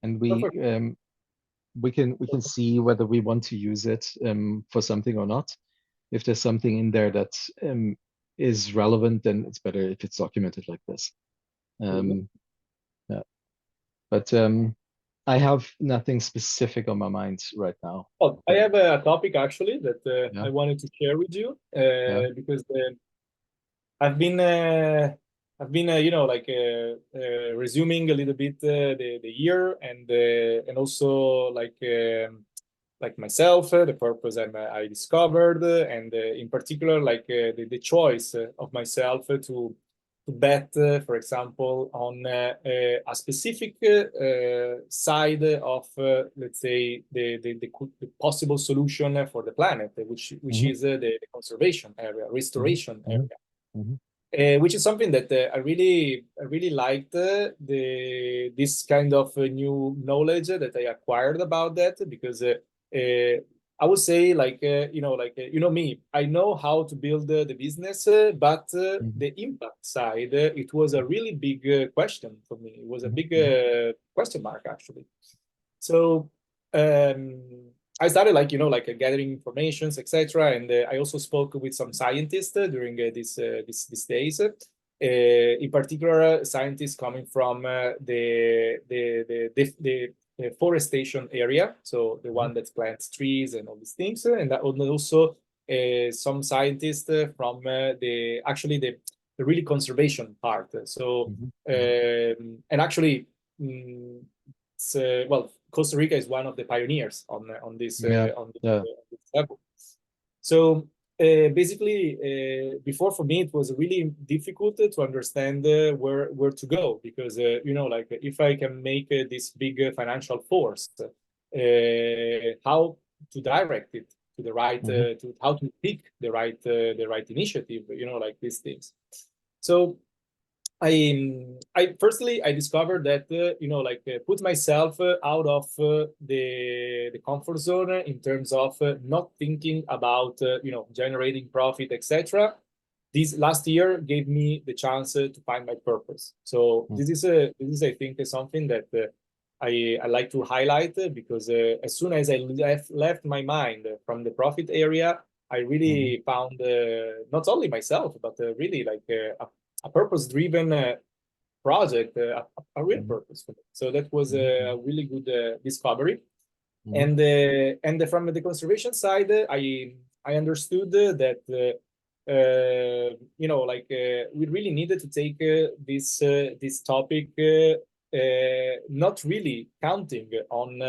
and Perfect. we can see whether we want to use it for something or not. If there's something in there that is relevant, then it's better if it's documented like this. Mhm. Um, yeah. But I have nothing specific on my mind right now. Well, I Uh, have a topic actually that yeah, I wanted to share with you yeah. because I've been resuming a little bit the year and also like myself, the purpose I discovered, and in particular, the choice of myself to bet, for example, on a specific side of, let's say, the possible solution for the planet, which Hmm. is the conservation area, Hmm. restoration Hmm. area. Hmm. Which is something that I really liked this kind of new knowledge that I acquired about that because I would say you know me, I know how to build the business, but Hmm. the impact side, it was a really big question for me. It was a Hmm. big Hmm. question mark actually. So um, I started gathering informations, etc. And I also spoke with some scientists during these days. In particular, scientists coming from the forestation area, so the Hmm. one that plants trees and all these things, and also some scientists from the really conservation part. So Hmm. Hmm. and actually. mm, well, Costa Rica is one of the pioneers on this Yeah, yeah. on this level. So basically, before for me it was really difficult to understand where to go because like if I can make this big financial force, how to direct it to the right, Hmm. to how to pick the right initiative, like these things. So I firstly I discovered that put myself out of the comfort zone in terms of not thinking about generating profit, etc. This last year gave me the chance to find my purpose. So this is I think something that I like to highlight because as soon as I left my mind from the profit area, I Hmm. really found not only myself but really a purpose-driven project, a real Hmm. purpose for me. So that was Hmm. a really good discovery. Hmm. And from the conservation side, I understood that we really needed to take this topic, not really counting on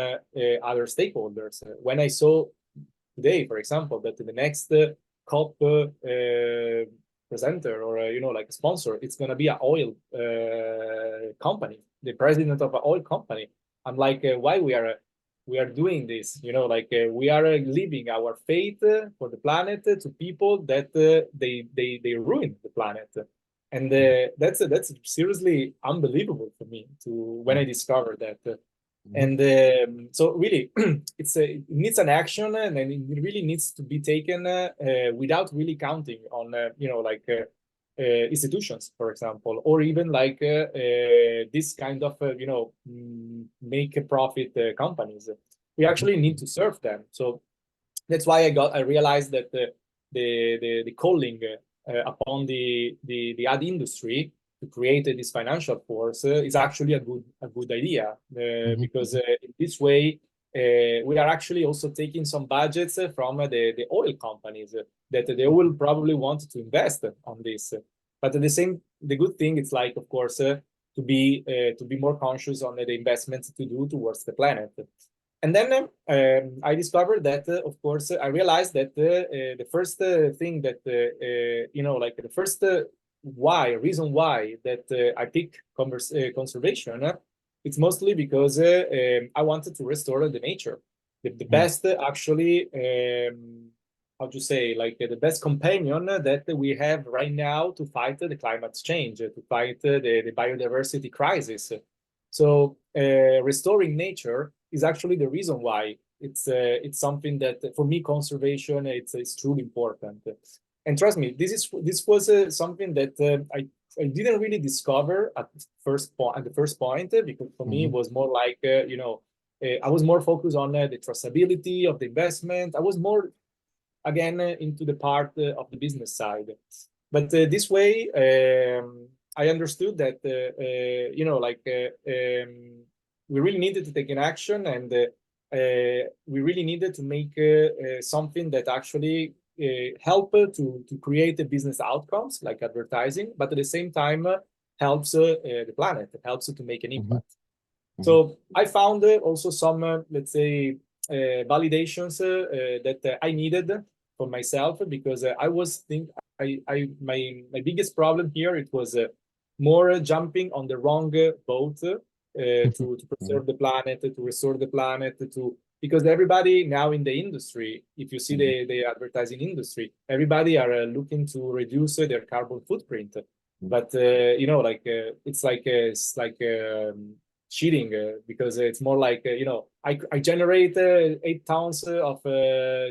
other stakeholders. When I saw today, for example, that the next COP presenter or like a sponsor, it's gonna be an oil company, the president of an oil company. I'm like, why we are doing this? We are leaving our fate for the planet to people that they ruin the planet. And that's seriously unbelievable for me to when I discovered that. Hmm. And so really, it needs an action, and it really needs to be taken without really counting on institutions, for example, or even this kind of make a profit companies. We Hmm. actually need to serve them. So that's why I realized that the calling upon the ad industry to create this financial force is actually a good idea Hmm. because in this way we are actually also taking some budgets from the oil companies that they will probably want to invest on this. But at the good thing it's like, of course, to be more conscious on the investments to do towards the planet. And then I discovered that, of course, I realized that the first thing that, like the first reason why that I pick conservation, it's mostly because I wanted to restore the nature. The Hmm. best, actually, how to say, the best companion that we have right now to fight the climate change, to fight the biodiversity crisis. So restoring nature is actually the reason why it's something that for me conservation it's truly important. And trust me, this was something that I I didn't really discover at the first point because for me it Hmm. was more like I was more focused on the traceability of the investment. I was more again into the part of the business side. But this way, I understood that we really needed to take an action, and we really needed to make something that actually help to create the business outcomes like advertising, but at the same time helps the planet, helps to make an Hmm. impact. Hmm. So I found also some, let's say, validations that I needed for myself because I was think I my biggest problem here it was more jumping on the wrong boat to Hmm. preserve the planet, to restore the planet, to because everybody now in the industry, if you see Hmm. the advertising industry, everybody are looking to reduce their carbon footprint. But it's like cheating because it's more like I generate 8 tons of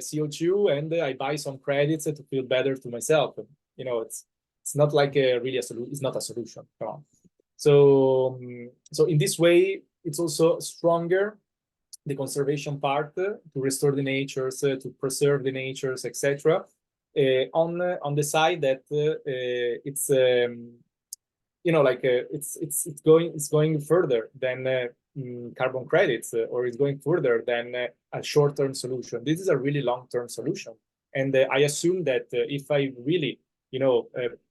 CO2 and I buy some credits to feel better to myself. It's not like really a solution. It's not a solution. Come on. So in this way, it's also stronger the conservation part to restore the natures, to preserve the natures, etc. On the side that it's it's going further than carbon credits or it's going further than a short-term solution. This is a really long-term solution, and I assume that if I really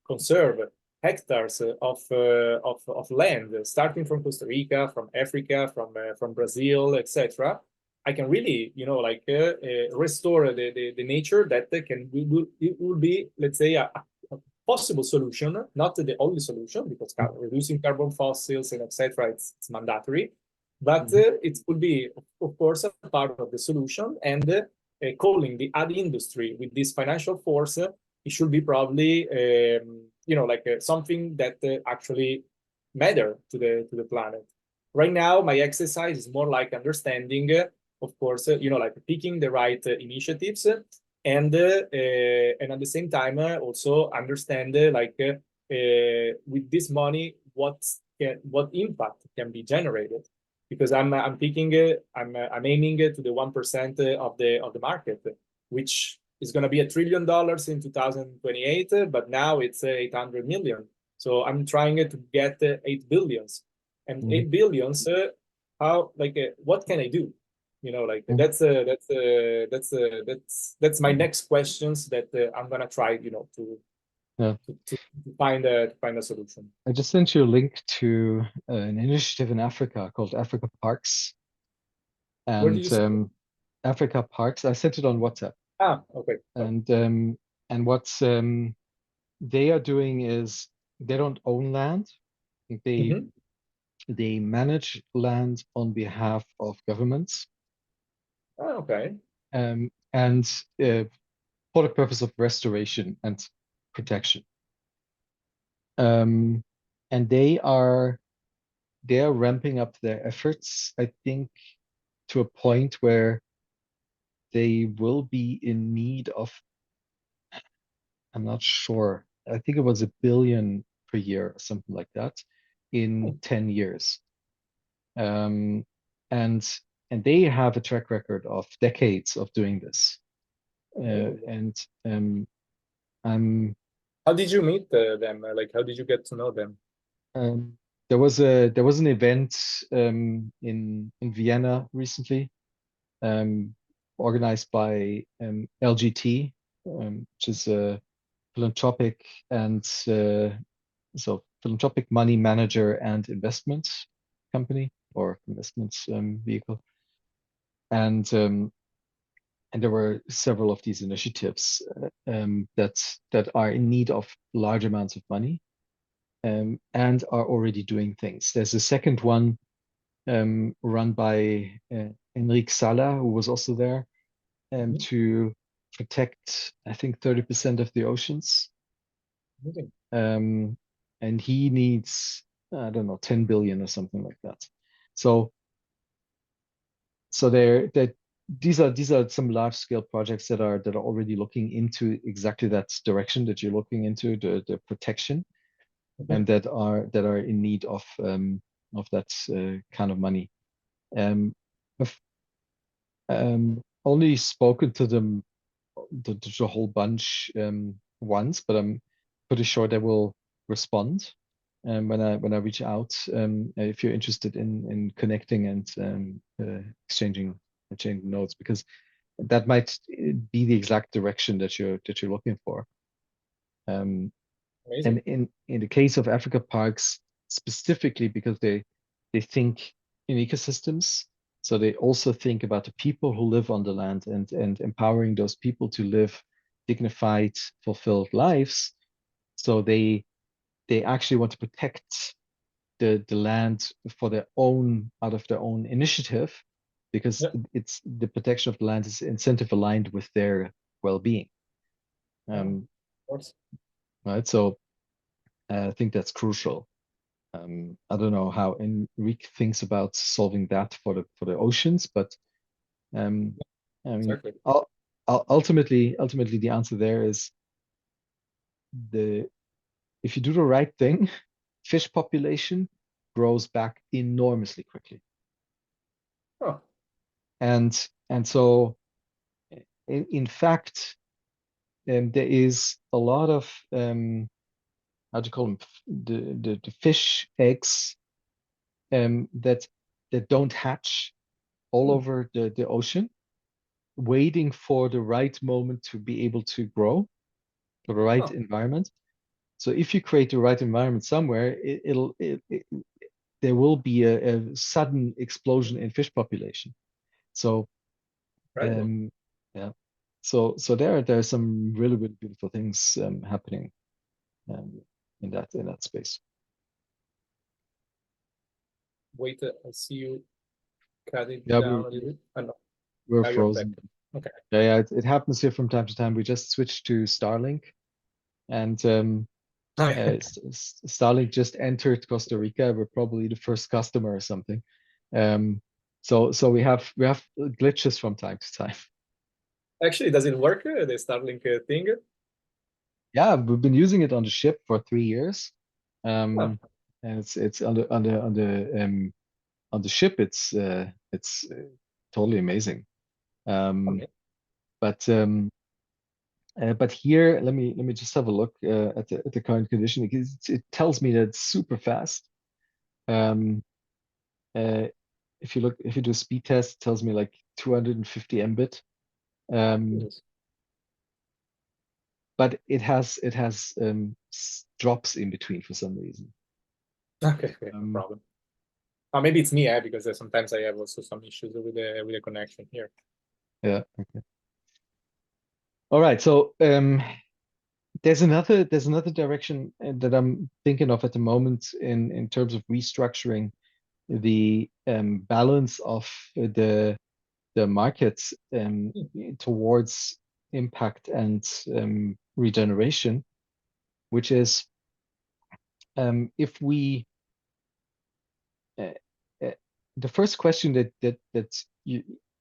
conserve hectares of land starting from Costa Rica, from Africa, from Brazil, etc. I can really restore the nature that it will be, let's say, a possible solution, not the only solution, because reducing carbon fossils and etc. It's mandatory, but Hmm. it could be, of course, a part of the solution. And calling the ad industry with this financial force, it should be probably something that actually matter to the planet. Right now, my exercise is more like understanding, of course, like picking the right initiatives and at the same time also understand with this money what impact can be generated because I'm picking I'm aiming to the 1% of the market, which is going to be $1 trillion in 2028, but now it's 800 million. So I'm trying to get 8 billions, and Hmm. 8 billions. How what can I do? Like Hmm. that's my next questions that I'm gonna try Yeah. to find a solution. I just sent you a link to an initiative in Africa called Africa Parks. Where did And you see it? Africa Parks, I sent it on WhatsApp. Okay, sorry. And what they are doing is they don't own land. They Mm-hmm. they manage land on behalf of governments, Okay. and uh, for the purpose of restoration and protection. Um, and they are ramping up their efforts, I think, to a point where they will be in need of, I'm not sure, I think it was 1 billion per year or something like that in 10 years. Um, and and they have a track record of decades of doing this. Oh. And I'm How did you meet them? Like, how did you get to know them? there was an event in Vienna recently, um, organized by LGT, which is a philanthropic and philanthropic money manager and investment company or investments vehicle. And and there were several of these initiatives that are in need of large amounts of money, and are already doing things. There's a second one run by Enrique Sala, who was also there, Mhm. to protect, I think, 30% of the oceans. Amazing. Um, and he needs, I don't know, 10 billion or something like that. So, so these are some large scale projects that are already looking into exactly that direction that you're looking into, the protection. Mhm. and that are in need of that kind of money. Um, I've only spoken to them the whole bunch once, but I'm pretty sure they will respond when I reach out. If you're interested in connecting and exchanging notes, because that might be the exact direction that you're looking for. Um, and Amazing. in the case of Africa Parks, specifically because they think in ecosystems, so they also think about the people who live on the land and empowering those people to live dignified, fulfilled lives. So they actually want to protect the land for their own out of their own initiative, because Yeah. it's the protection of the land is incentive aligned with their well-being. Yeah. Of Um, course. right. So I think that's crucial. I don't know how Enrique thinks about solving that for the oceans, but um, I mean, Exactly. ultimately, the answer there is the if you do the right thing, fish population grows back enormously quickly, Oh, and so in fact, there is a lot of how do you call them, the fish eggs that don't hatch all hmm. over the ocean, waiting for the right moment to be able to grow, for the right Oh, environment. So if you create the right environment somewhere, there will be a sudden explosion in fish population. So incredible. um, yeah, so there are some really really beautiful things happening um, in that space. Wait, I see you cut it Yeah, down a little bit. Oh, no, we're now you're back. frozen. Okay. Yeah, it happens here from time to time. We just switched to Starlink, and Okay. Starlink just entered Costa Rica. We're probably the first customer or something. Um, so we have glitches from time to time. Actually, does it work, the Starlink thing? Yeah, we've been using it on the ship for 3 years. Oh, And it's on the ship. It's totally amazing. Um, okay. but here, let me just have a look at the current condition, because it tells me that it's super fast. Um, uh, if you do a speed test, it tells me like 250 Mbit. Um, Jesus. but it has drops in between for some reason. Okay, okay, no Um, problem. Maybe it's me, because sometimes I have also some issues with the connection here. yeah. Okay. All right. So there's another direction that I'm thinking of at the moment in terms of restructuring the balance of the markets Hmm. towards impact and regeneration, which is if we uh, uh, the first question that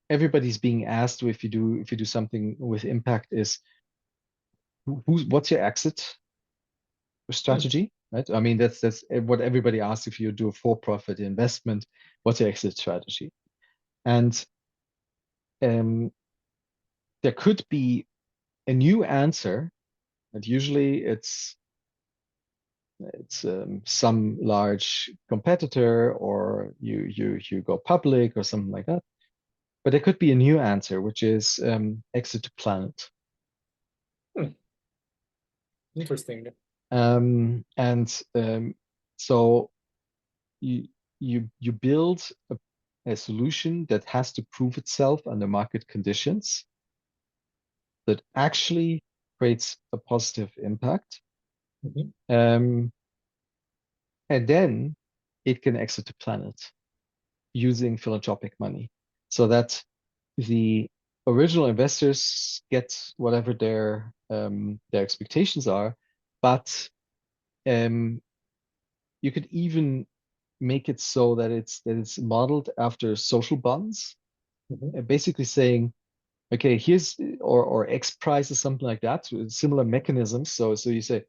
everybody's being asked if you do something with impact is what's your exit Hmm. strategy, right? I mean that's what everybody asks if you do a for-profit investment. What's your exit strategy? And um, there could be a new answer, and usually it's some large competitor, or you go public or something like that. But there could be a new answer, which is exit to planet. Hmm. Interesting. And so you you build a solution that has to prove itself under market conditions, that actually creates a positive impact, Mhm. um, and then it can exit the planet using philanthropic money, so that the original investors get whatever their expectations are, but um, you could even make it so that it's modeled after social bonds, Mhm. basically saying, okay, here's or X price or something like that, with similar mechanisms. So you say,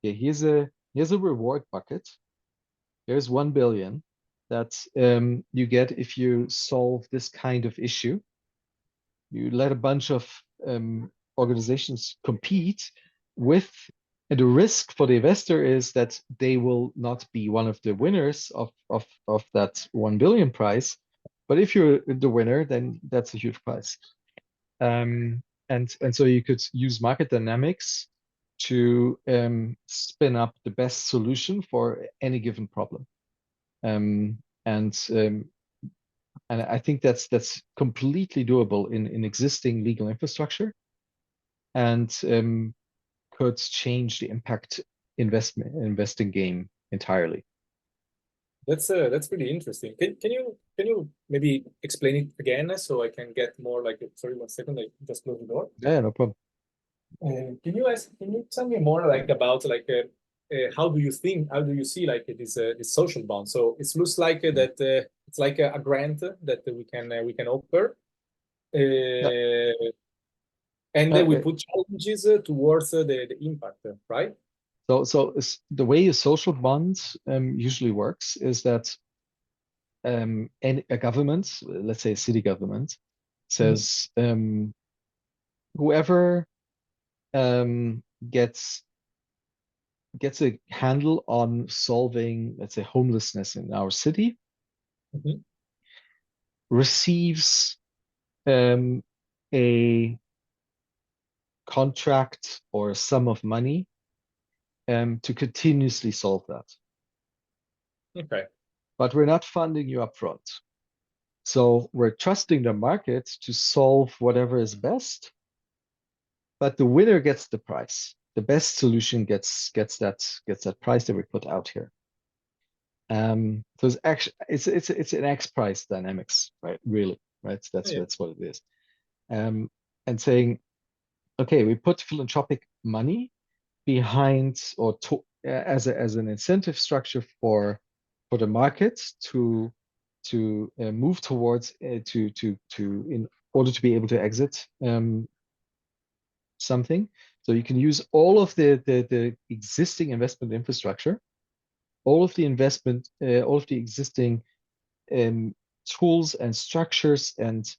okay, here's here's a reward bucket. Here's 1 billion that you get if you solve this kind of issue. You let a bunch of organizations compete with, and the risk for the investor is that they will not be one of the winners of that 1 billion prize. But if you're the winner, then that's a huge prize. And so you could use market dynamics to spin up the best solution for any given problem. Um, and um, and I think that's completely doable in existing legal infrastructure, and could change the impact investing game entirely. That's pretty interesting. Can you maybe explain it again so I can get more like sorry 1 second, I just close the door. Yeah, no problem. Can you tell me more like about like how do you see like this social bond? So it looks like that it's like a grant that we can offer, Yeah. and Uh, we uh, put challenges towards the impact, right? so the way a social bond usually works is that a government, let's say a city government, Mhm. says whoever um, gets gets a handle on solving, let's say, homelessness in our city, Mhm. receives um, a contract or a sum of money to continuously solve that. Okay. But we're not funding you up front. So we're trusting the market to solve whatever is best, but the winner gets the prize. The best solution gets that prize that we put out here. So it's actually it's an X price dynamics, right? Really, right? That's Yeah. that's what it is. Um, and saying, okay, we put philanthropic money behind or as an incentive structure for the market to move towards to in order to be able to exit something. So you can use all of the existing investment infrastructure, all of the existing um, tools and structures and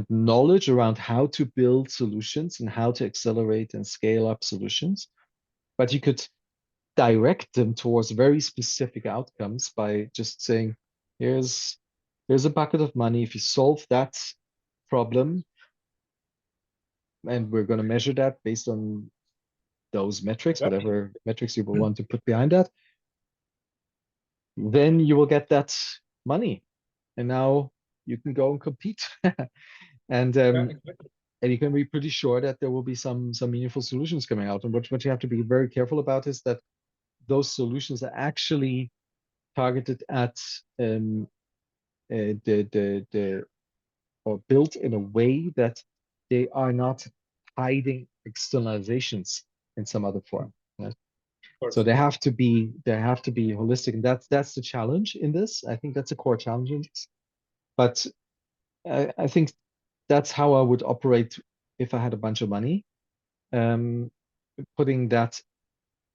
knowledge around how to build solutions and how to accelerate and scale up solutions. But you could direct them towards very specific outcomes by just saying, here's here's a bucket of money. If you solve that problem, and we're going to measure that based on those metrics, whatever metrics you will want to put behind that, then you will get that money. And now you can go and compete. and Yeah, um, exactly. and you can be pretty sure that there will be some meaningful solutions coming out. And what you have to be very careful about is that those solutions are actually targeted at the or built in a way that they are not hiding externalizations in some other form. Right? Of So course. they have to be holistic, and that's the challenge in this. I think that's a core challenge in this. But I think that's how I would operate if I had a bunch of money. Um, Putting that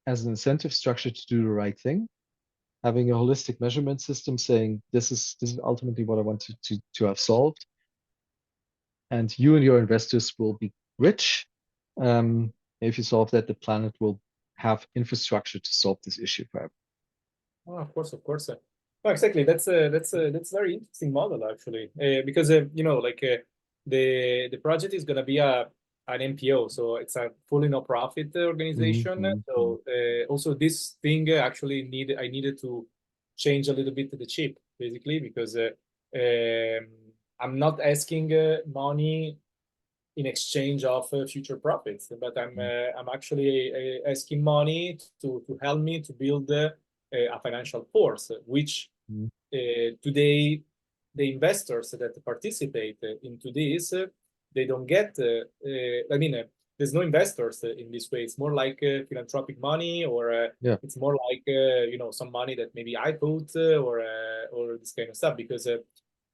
as an incentive structure to do the right thing, having a holistic measurement system saying this is ultimately what I want to have solved, and you and your investors will be rich. If you solve that, the planet will have infrastructure to solve this issue forever. Oh, of course, of course. No, exactly. That's a very interesting model actually, because like the project is gonna be a an NPO, so it's a fully no-profit organization. Mm-hmm. So also this thing actually I needed to change a little bit the chip basically because um, I'm not asking money in exchange of future profits. But I'm actually asking money to help me to build a financial force, which Mm-hmm. today the investors that participate into this they don't get. I mean, there's no investors in this way. It's more like philanthropic money, or Yeah. it's more like some money that maybe I put or this kind of stuff because.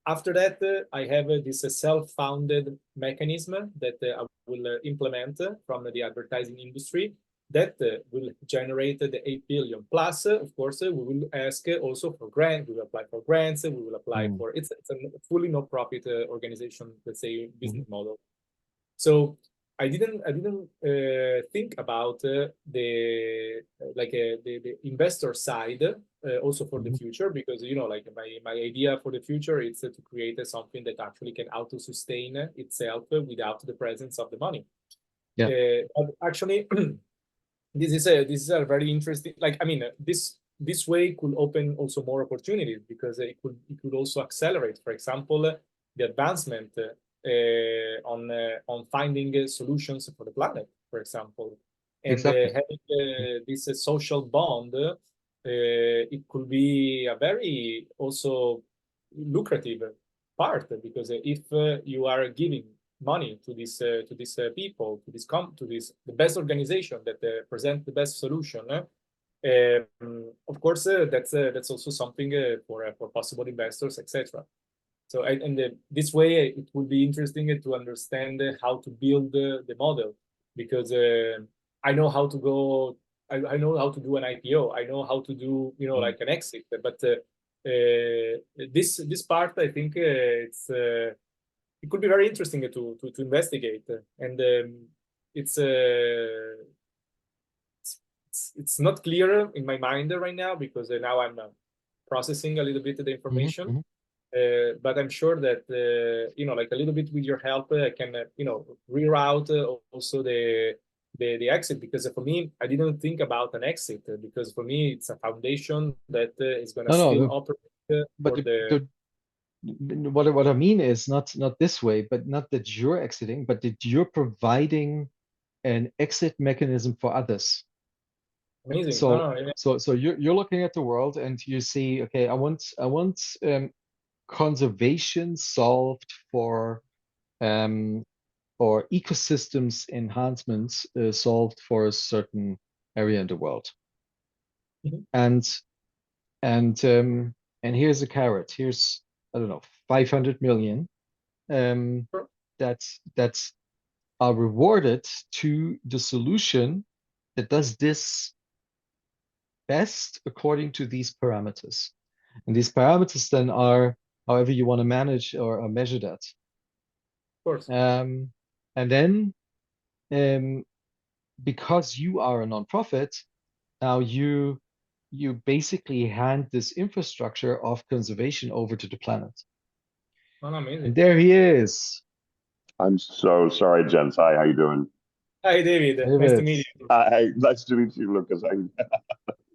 After that, I have this self-founded mechanism that I will implement from the advertising industry. that will generate the 8 billion. Plus, of course, we will ask also for grants. We will apply for grants. We will apply for it's a fully no-profit organization, let's say, business model. So I didn't think about the investor side also for the future, because like my idea for the future is to create something that actually can auto-sustain itself without the presence of the money. Yeah. But actually, this is a very interesting. This way could open also more opportunities, because it could also accelerate, for example, the advancement on finding solutions for the planet, for example, and Exactly. having this social bond. It could be a very also lucrative part, because if you are giving money to these people, to this the best organization that present the best solution. Of course, that's also something for possible investors, etc. So this way, it would be interesting to understand how to build the model, because I know how to go. I know how to do an IPO. I know how to do like an exit. But this part, I think it could be very interesting to investigate, and it's not clear in my mind right now, because now I'm processing a little bit of the information. But I'm sure that like a little bit with your help, I can reroute also the exit, because for me, I didn't think about an exit, because for me it's a foundation that is going to still operate but for the. What I mean is not this way, but not that you're exiting, but that you're providing an exit mechanism for others. Amazing. So Yeah. so you're looking at the world and you see, okay, I want conservation solved for or ecosystems enhancements solved for a certain area in the world. And and here's a carrot. Here's, I don't know, 500 million that's are rewarded to the solution that does this best according to these parameters. And these parameters then are however you want to manage or measure that. Of course. And then because you are a nonprofit, now you basically hand this infrastructure of conservation over to the planet. Amazing. And there he is. I'm so sorry, gents. Hi, how you doing? Hi, David. Nice to meet you. Hi, nice to meet you, Lucas. How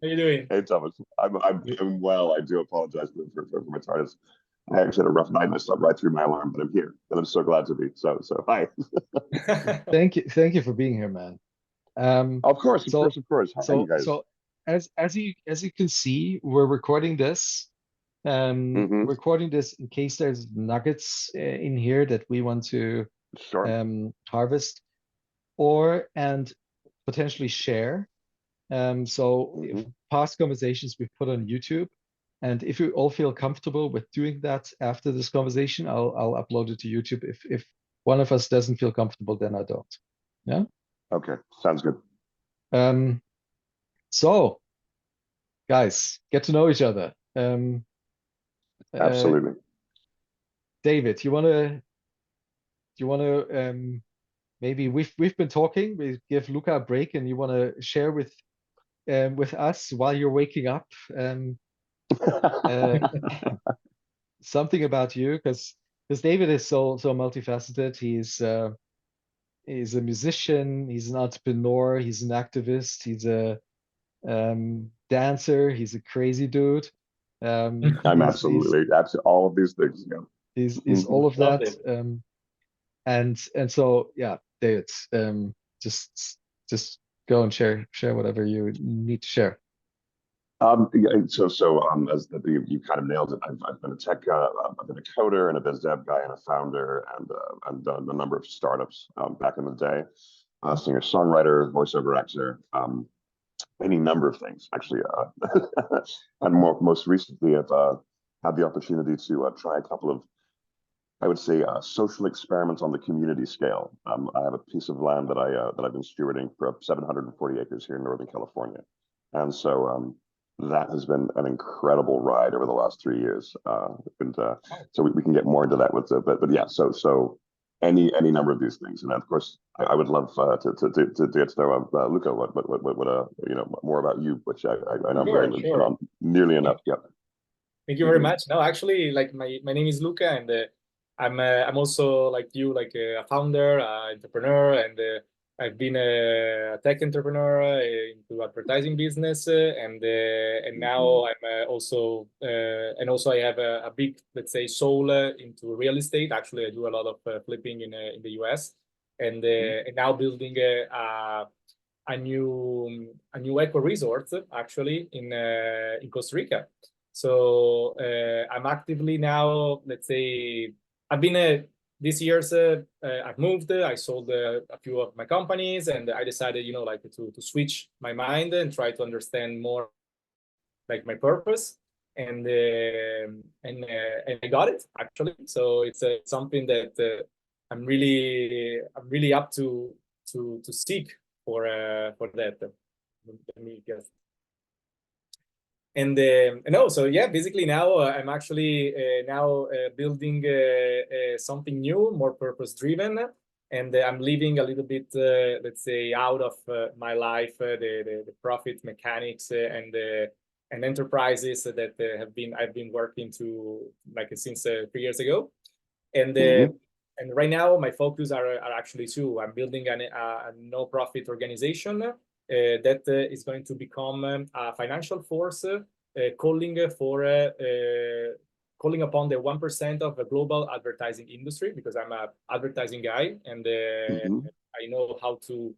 you doing? Hey, Thomas. I'm doing well. I do apologize for my tardiness. I actually had a rough night and I slept right through my alarm, but I'm here and I'm so glad to be. So hi. Thank you for being here, man. Of course. Hi, you guys. So as you can see, we're recording this. Recording this in case there's nuggets in here that we want to harvest and potentially share. So past conversations we've put on YouTube, and if you all feel comfortable with doing that after this conversation, I'll upload it to YouTube. If one of us doesn't feel comfortable, then I don't. Yeah. Okay, sounds good. So, guys, get to know each other. Absolutely. David, you wanna maybe we've been talking. We give Luca a break, and you wanna share with us while you're waking up something about you, because David is so multifaceted. He's a musician, he's an entrepreneur, he's an activist, he's a dancer, he's a crazy dude. I'm absolutely all of these things. Yeah. He's all of that. And so yeah, David, just go and share whatever you need to share. As you kind of nailed it. I've been a tech, I've been a coder and a biz dev guy and a founder, and done a number of startups back in the day. Singer songwriter, voiceover actor, any number of things actually. And most recently, I've had the opportunity to try a couple of I would say, social experiments on the community scale. I have a piece of land that I've been stewarding for 740 acres here in Northern California, and so that has been an incredible ride over the last 3 years. So we can get more into that with but yeah. So any number of these things, and of course I would love to get to know Luca. What more about you, which I know very little, Sure. but on nearly enough. Yeah. Thank you very much. No, actually, like my name is Luca, and I'm also like you, like a founder, entrepreneur, and I've been a tech entrepreneur into advertising business, and now I'm also I have a big, let's say, soul into real estate. Actually, I do a lot of flipping in the US, and now building a new eco resort actually in Costa Rica. So I'm actively now, let's say, I've been this year's I've moved, I sold a few of my companies, and I decided, like to switch my mind and try to understand more like my purpose, and I got it actually. So it's something that I'm really up to seek for that. Let me guess. And so yeah, basically now I'm actually now building something new, more purpose driven, and I'm leaving a little bit, let's say, out of my life the profit mechanics and enterprises that I've been working to like since 3 years ago, and and right now my focus are actually two. I'm building a no-profit organization that is going to become a financial force, calling upon the 1% of the global advertising industry, because I'm an advertising guy, and I know how to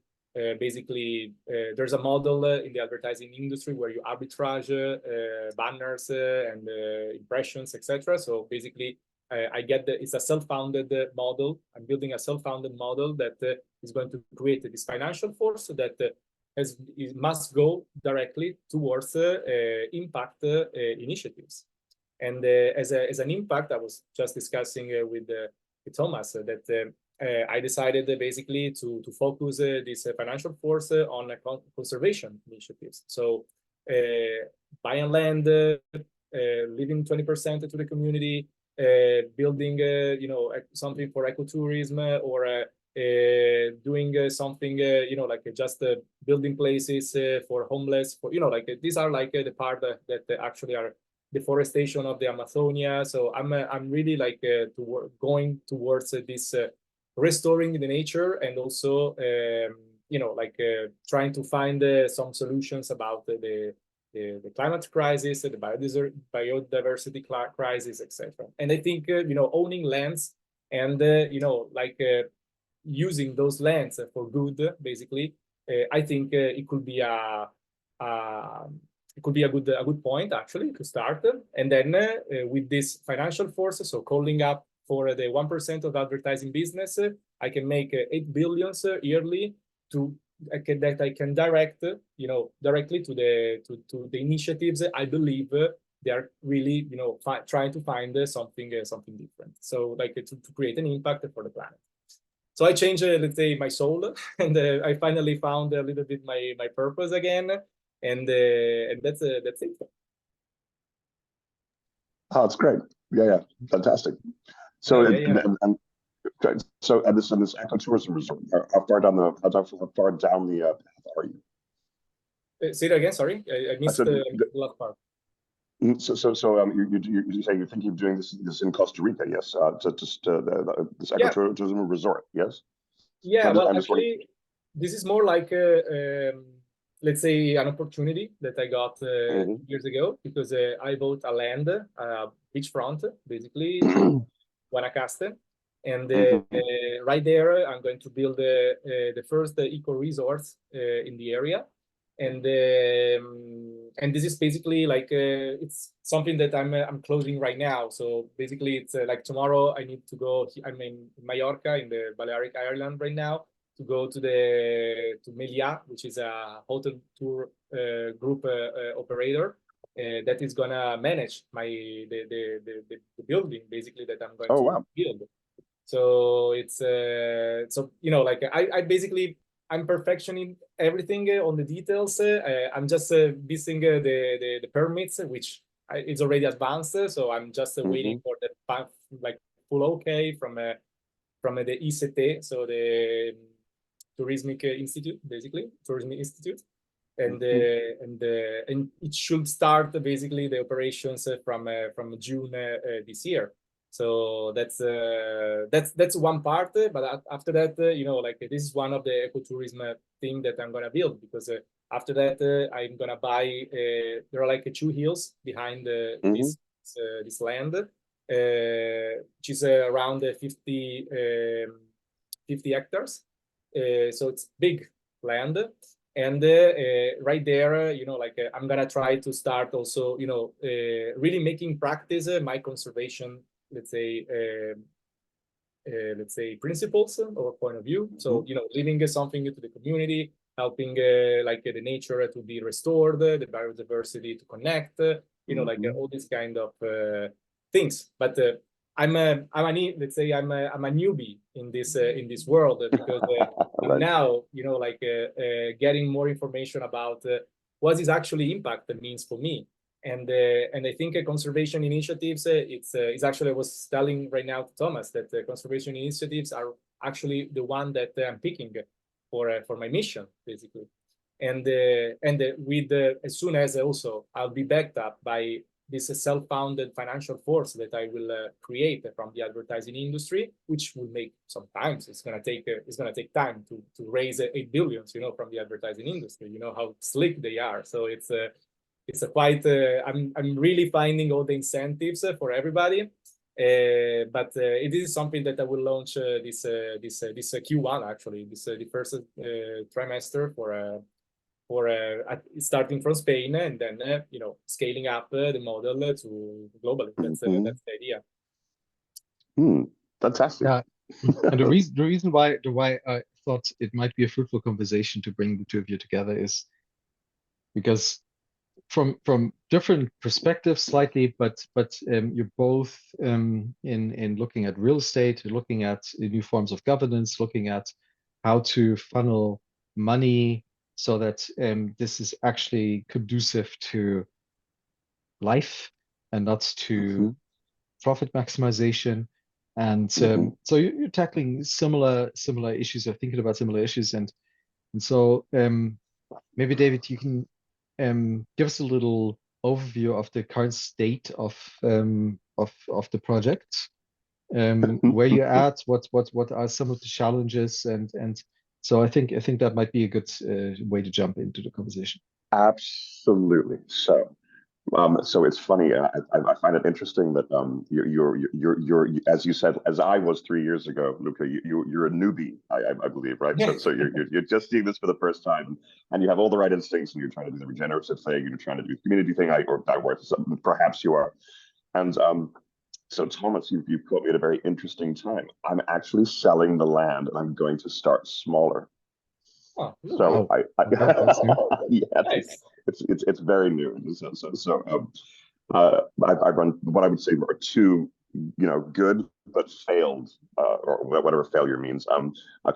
basically there's a model in the advertising industry where you arbitrage banners and impressions, etc. So basically I get it's a self-founded model. I'm building a self-founded model that is going to create this financial force that it must go directly towards impact initiatives. And as an impact, I was just discussing with Thomas that I decided basically to focus this financial force on conservation initiatives. So buying land, leaving 20% to the community, building something for ecotourism, or doing something like just building places for homeless, for like these are like the part that actually are deforestation of the Amazonia. So I'm really like going towards this restoring the nature, and also like trying to find some solutions about the climate crisis, the biodiversity crisis, etc. And I think owning lands and like using those lands for good, basically, I think it could be a good point actually to start. And then with this financial force, so calling up for the 1% of advertising business, I can make 8 billion yearly that I can direct, directly to the initiatives I believe they are really, trying to find something different. So like to create an impact for the planet. So I changed, let's say, my soul, and I finally found a little bit my purpose again, and that's it. Oh, it's great. Yeah, fantastic. So this ecotourism resort, how far down the path are you? Say it again. Sorry, I missed the last part. So you say you think you're doing this in Costa Rica, yes? This ecotourism resort, yes? Yeah, well, actually, this is more like let's say an opportunity that I got years ago, because I bought a land, beachfront, basically, Guanacaste, and right there I'm going to build the first eco resort in the area. And this is basically like it's something that I'm closing right now. So basically, it's like tomorrow I need to go. I'm in Mallorca, in the Balearic Island right now, to go to Meliá, which is a hotel tour group operator, that is gonna manage the building basically that I'm going Oh, to wow. build. So it's so like I basically I'm perfectioning everything on the details. I'm just missing the permits, which it's already advanced. So I'm just waiting for the like full okay from the ICT, so the Tourismic Institute, basically Tourism Institute, and it should start basically the operations from June this year. So that's one part. But after that, like this is one of the ecotourism thing that I'm gonna build, because after that I'm gonna buy. There are like 2 hills behind this land, which is around 50 hectares. So it's big land. And right there, like I'm gonna try to start also, really making practice my conservation, let's say principles or point of view. So leaving something to the community, helping like the nature to be restored, the biodiversity to connect, like all these kind of things. But I'm a let's say I'm a newbie in this world, because I'm now like getting more information about what is actually impact means for me. And I think conservation initiatives, it's actually, I was telling right now to Thomas that conservation initiatives are actually the one that I'm picking for my mission, basically. And with as soon as also I'll be backed up by this self-founded financial force that I will create from the advertising industry, which will make sometimes it's gonna take time to raise 8 billion, from the advertising industry. You know how slick they are. So it's a quite. I'm really finding all the incentives for everybody. But it is something that I will launch this Q1, actually, the first trimester for starting from Spain, and then scaling up the model to globally. That's the idea. Fantastic. Yeah, and the reason why I thought it might be a fruitful conversation to bring the two of you together is because from different perspectives slightly, but you're both in looking at real estate, looking at new forms of governance, looking at how to funnel money so that this is actually conducive to life and not to profit maximization. And so you're tackling similar issues, or thinking about similar issues, and so maybe David, you can give us a little overview of the current state of the project, where you're at, what are some of the challenges, and so I think that might be a good way to jump into the conversation. Absolutely. So it's funny. I find it interesting that you're as you said, as I was 3 years ago, Luca. You're a newbie, I believe, right? So you're just seeing this for the first time, and you have all the right instincts, and you're trying to do the regenerative thing, you're trying to do the community thing, or perhaps you are. And so Thomas, you've caught me at a very interesting time. I'm actually selling the land, and I'm going to start smaller. Oh, So wow. That's new. yeah, nice. It's very new. I run what I would say are 2, good but failed, or whatever failure means,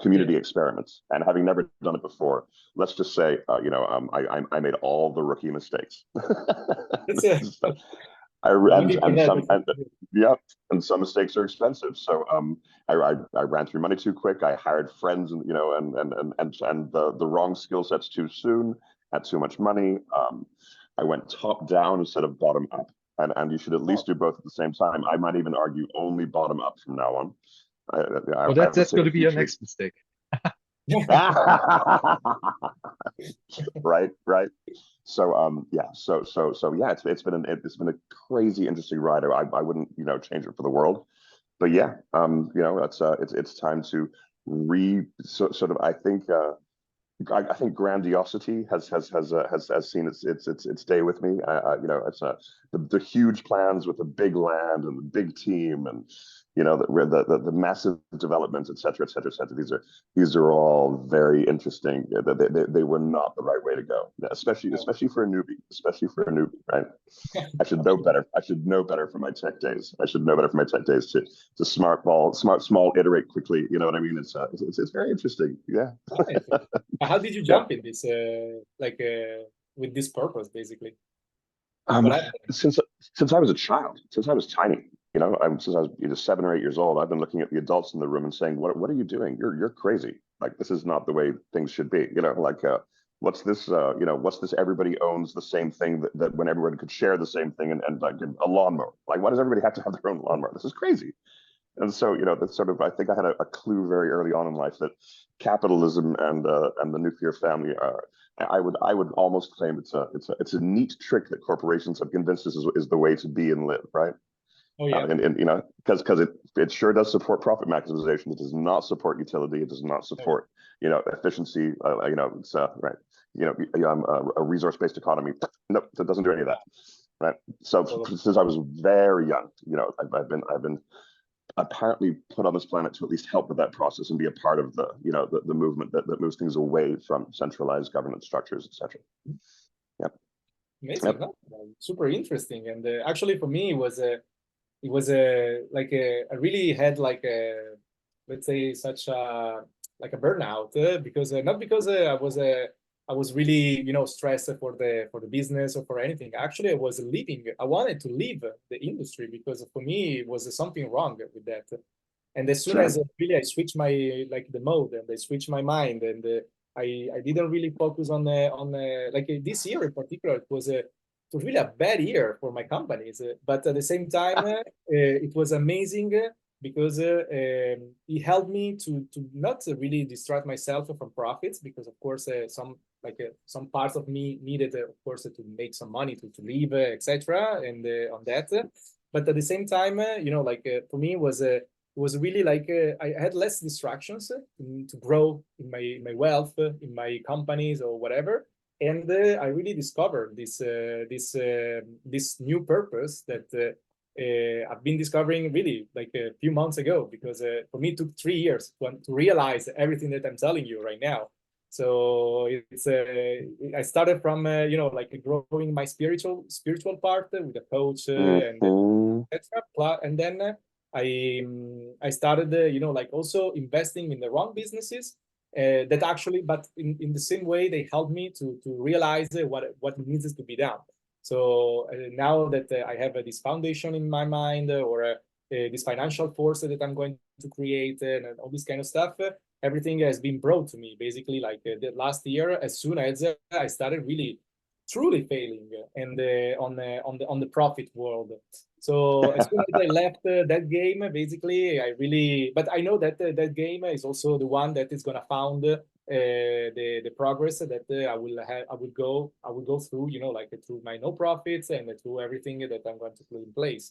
community experiments. And having never done it before, let's just say, I made all the rookie mistakes. And some mistakes are expensive. So I ran through money too quick. I hired friends, and the wrong skill sets too soon. Had too much money. I went top down instead of bottom up, and you should at least do both at the same time. I might even argue only bottom up from now on. Well, that's going to be your next mistake. Right. So it's been a crazy interesting ride. I wouldn't change it for the world. But yeah, it's time to sort of, I think grandiosity has seen its day with me. It's the huge plans with the big land and the big team, and you know, the massive developments, et cetera, et cetera, et cetera. These are all very interesting. They were not the right way to go, especially for a newbie, right? I should know better. I should know better for my tech days. I should know better for my tech days to small, iterate quickly. You know what I mean? It's very interesting. Yeah. How did you jump in this, with this purpose, basically? Since I was a child, since I was tiny, you know, since I was either 7 or 8 years old, I've been looking at the adults in the room and saying, "What are you doing? You're crazy. Like, this is not the way things should be." You know, like, what's this? You know, what's this? Everybody owns the same thing that when everyone could share the same thing, and like a lawnmower. Like, why does everybody have to have their own lawnmower? This is crazy. And so, you know, that's sort of, I think I had a clue very early on in life that capitalism and the nuclear family are. I would almost claim it's a neat trick that corporations have convinced us is the way to be and live, right? Oh yeah. And you know, because it sure does support profit maximization. It does not support utility. It does not support, you know, efficiency. You know, it's right. You know, a resource-based economy. Nope, that doesn't do any of that, right? So since I was very young, you know, I've been apparently put on this planet to at least help with that process and be a part of the, you know, the movement that moves things away from centralized governance structures, etc. Yep. Amazing. Yep. No? Super interesting. And actually, for me, it was I really had like a, let's say, such a like a burnout because not because I was really, you know, stressed for the business or for anything. Actually, I wanted to leave the industry because for me it was something wrong with that. And as soon as really I switched my the mode and I switched my mind and I didn't really focus on this year in particular. It was really a bad year for my companies, but at the same time, it was amazing because it helped me to not really distract myself from profits, because of course some parts of me needed, of course, to make some money to live, etc. And on that, but at the same time, you know, for me it was really I had less distractions to grow in my wealth, in my companies or whatever. And I really discovered this new purpose that I've been discovering really like a few months ago, because for me it took 3 years to realize everything that I'm telling you right now. So it's I started from you know, like growing my spiritual part with a coach and etc. And then I started you know, like also investing in the wrong businesses. That actually, but in the same way, they helped me to realize what needs to be done. So now that I have this foundation in my mind, or this financial force that I'm going to create, and all this kind of stuff, everything has been brought to me basically like the last year, as soon as I started really truly failing and on the profit world. So as soon as I left that game, basically, but I know that that game is also the one that is gonna found the progress that I will go through, you know, like through my no profits and through everything that I'm going to put in place.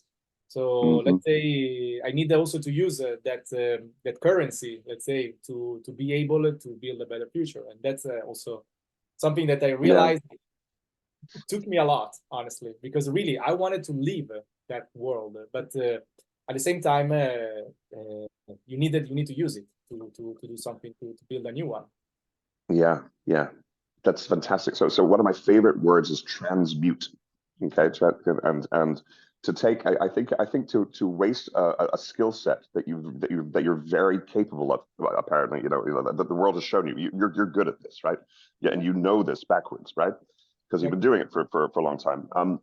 So let's say I need also to use that currency, let's say, to be able to build a better future, and that's also something that I realized. Yeah. It took me a lot, honestly, because really I wanted to leave that world, but at the same time, you need to use it to do something to build a new one. Yeah, that's fantastic. So one of my favorite words is transmute. Okay, and to take, I think to waste a skill set that you're very capable of. Apparently, you know that the world has shown you're good at this, right? Yeah, and you know this backwards, right? Because you've been doing it for a long time, and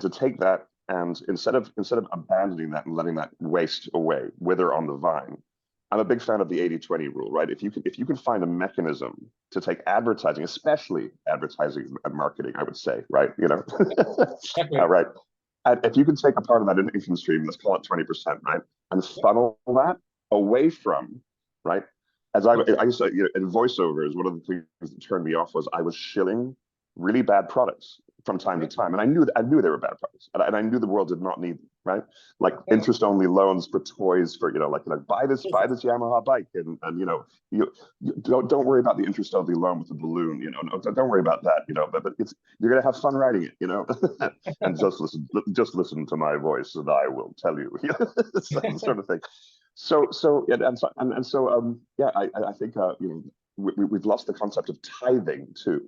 to take that, and instead of abandoning that and letting that waste away, wither on the vine. I'm a big fan of the 80-20 rule, right? If you can find a mechanism to take advertising, especially advertising and marketing, I would say, right? You know, right. And if you can take a part of that income stream, let's call it 20%, right, and funnel that away from, right? As I used to, you know, in voiceovers, one of the things that turned me off was I was shilling really bad products from time to time, and I knew they were bad products, and I knew the world did not need them, right? Like interest-only loans for toys for, like buy this Yamaha bike, and you don't worry about the interest-only loan with the balloon, no, don't worry about that, but you're gonna have fun riding it, and just listen to my voice and I will tell you, it's that sort of thing. So I think we've lost the concept of tithing too,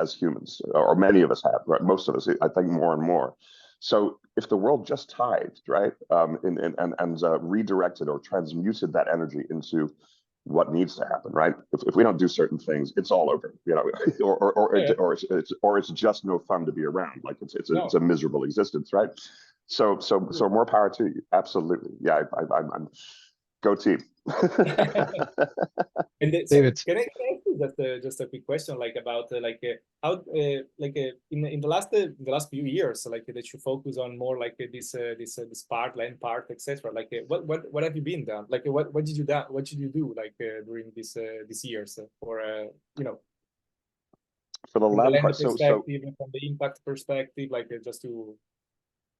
as humans, or many of us have, right? Most of us, I think, more and more. So if the world just tithed, right, and redirected or transmuted that energy into what needs to happen, right? If we don't do certain things, it's all over, or it's just no fun to be around. Like it's a miserable existence, right? So more power to you. Absolutely, yeah. I'm go team. And David, can I ask you just a quick question, like about how in the last few years, like that you focus on more like this part, land part, etc. Like what have you been done? Like what did you do like during these years for for the from land the land part? perspective and from the impact perspective, like just to.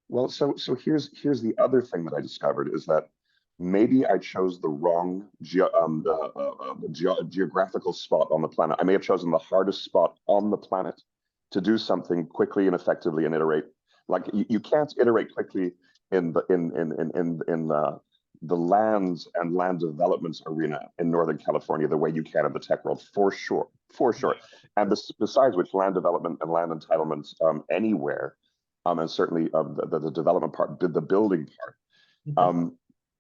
Well, so here's the other thing that I discovered is that maybe I chose the wrong geographical spot on the planet. I may have chosen the hardest spot on the planet to do something quickly and effectively and iterate. Like you can't iterate quickly in the lands and land development arena in Northern California the way you can in the tech world, for sure. And besides which, land development and land entitlements anywhere, and certainly the development part, the building part,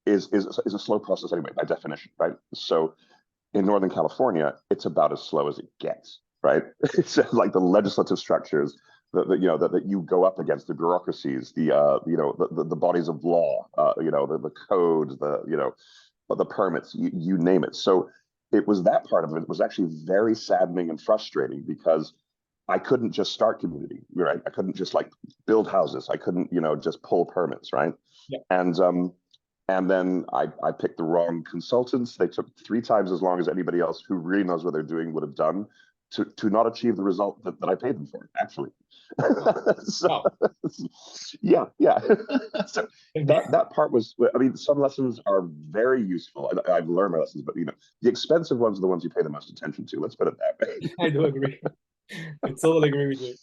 is a slow process anyway, by definition, right? So in Northern California, it's about as slow as it gets, right? It's like the legislative structures that you go up against, the bureaucracies, the bodies of law, the code, the permits, you name it. So it was that part of it. It was actually very saddening and frustrating because I couldn't just start community, right? I couldn't just like build houses. I couldn't, just pull permits, right? Yeah. And then I picked the wrong consultants. They took 3 times as long as anybody else who really knows what they're doing would have done to not achieve the result that I paid them for, actually. So, yeah. So that part was, I mean, some lessons are very useful. I've learned my lessons, but the expensive ones are the ones you pay the most attention to. Let's put it that way. I do agree. I totally agree with you.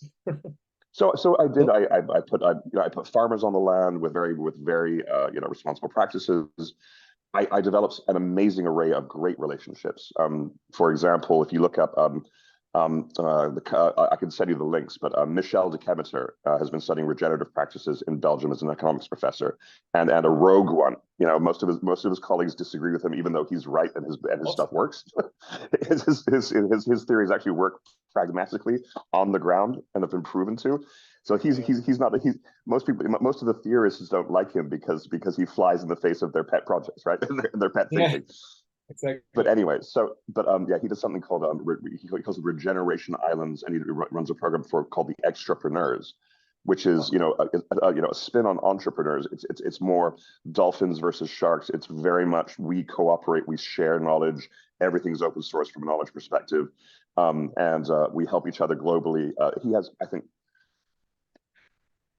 So I did. I put farmers on the land with very responsible practices. I developed an amazing array of great relationships. For example, if you look up, I can send you the links, but Michel de Kemeter has been studying regenerative practices in Belgium as an economics professor, and a rogue one. Most of his colleagues disagree with him, even though he's right and his stuff works. his theories actually work pragmatically on the ground and have been proven to. So he's not most of the theorists don't like him because he flies in the face of their pet projects, right? and their pet thinking. Exactly. But anyway, he does something called he calls it Regeneration Islands, and he runs a program called the Extrapreneurs, which is a spin on entrepreneurs. It's more dolphins versus sharks. It's very much we cooperate, we share knowledge. Everything's open source from a knowledge perspective, and we help each other globally. He has, I think,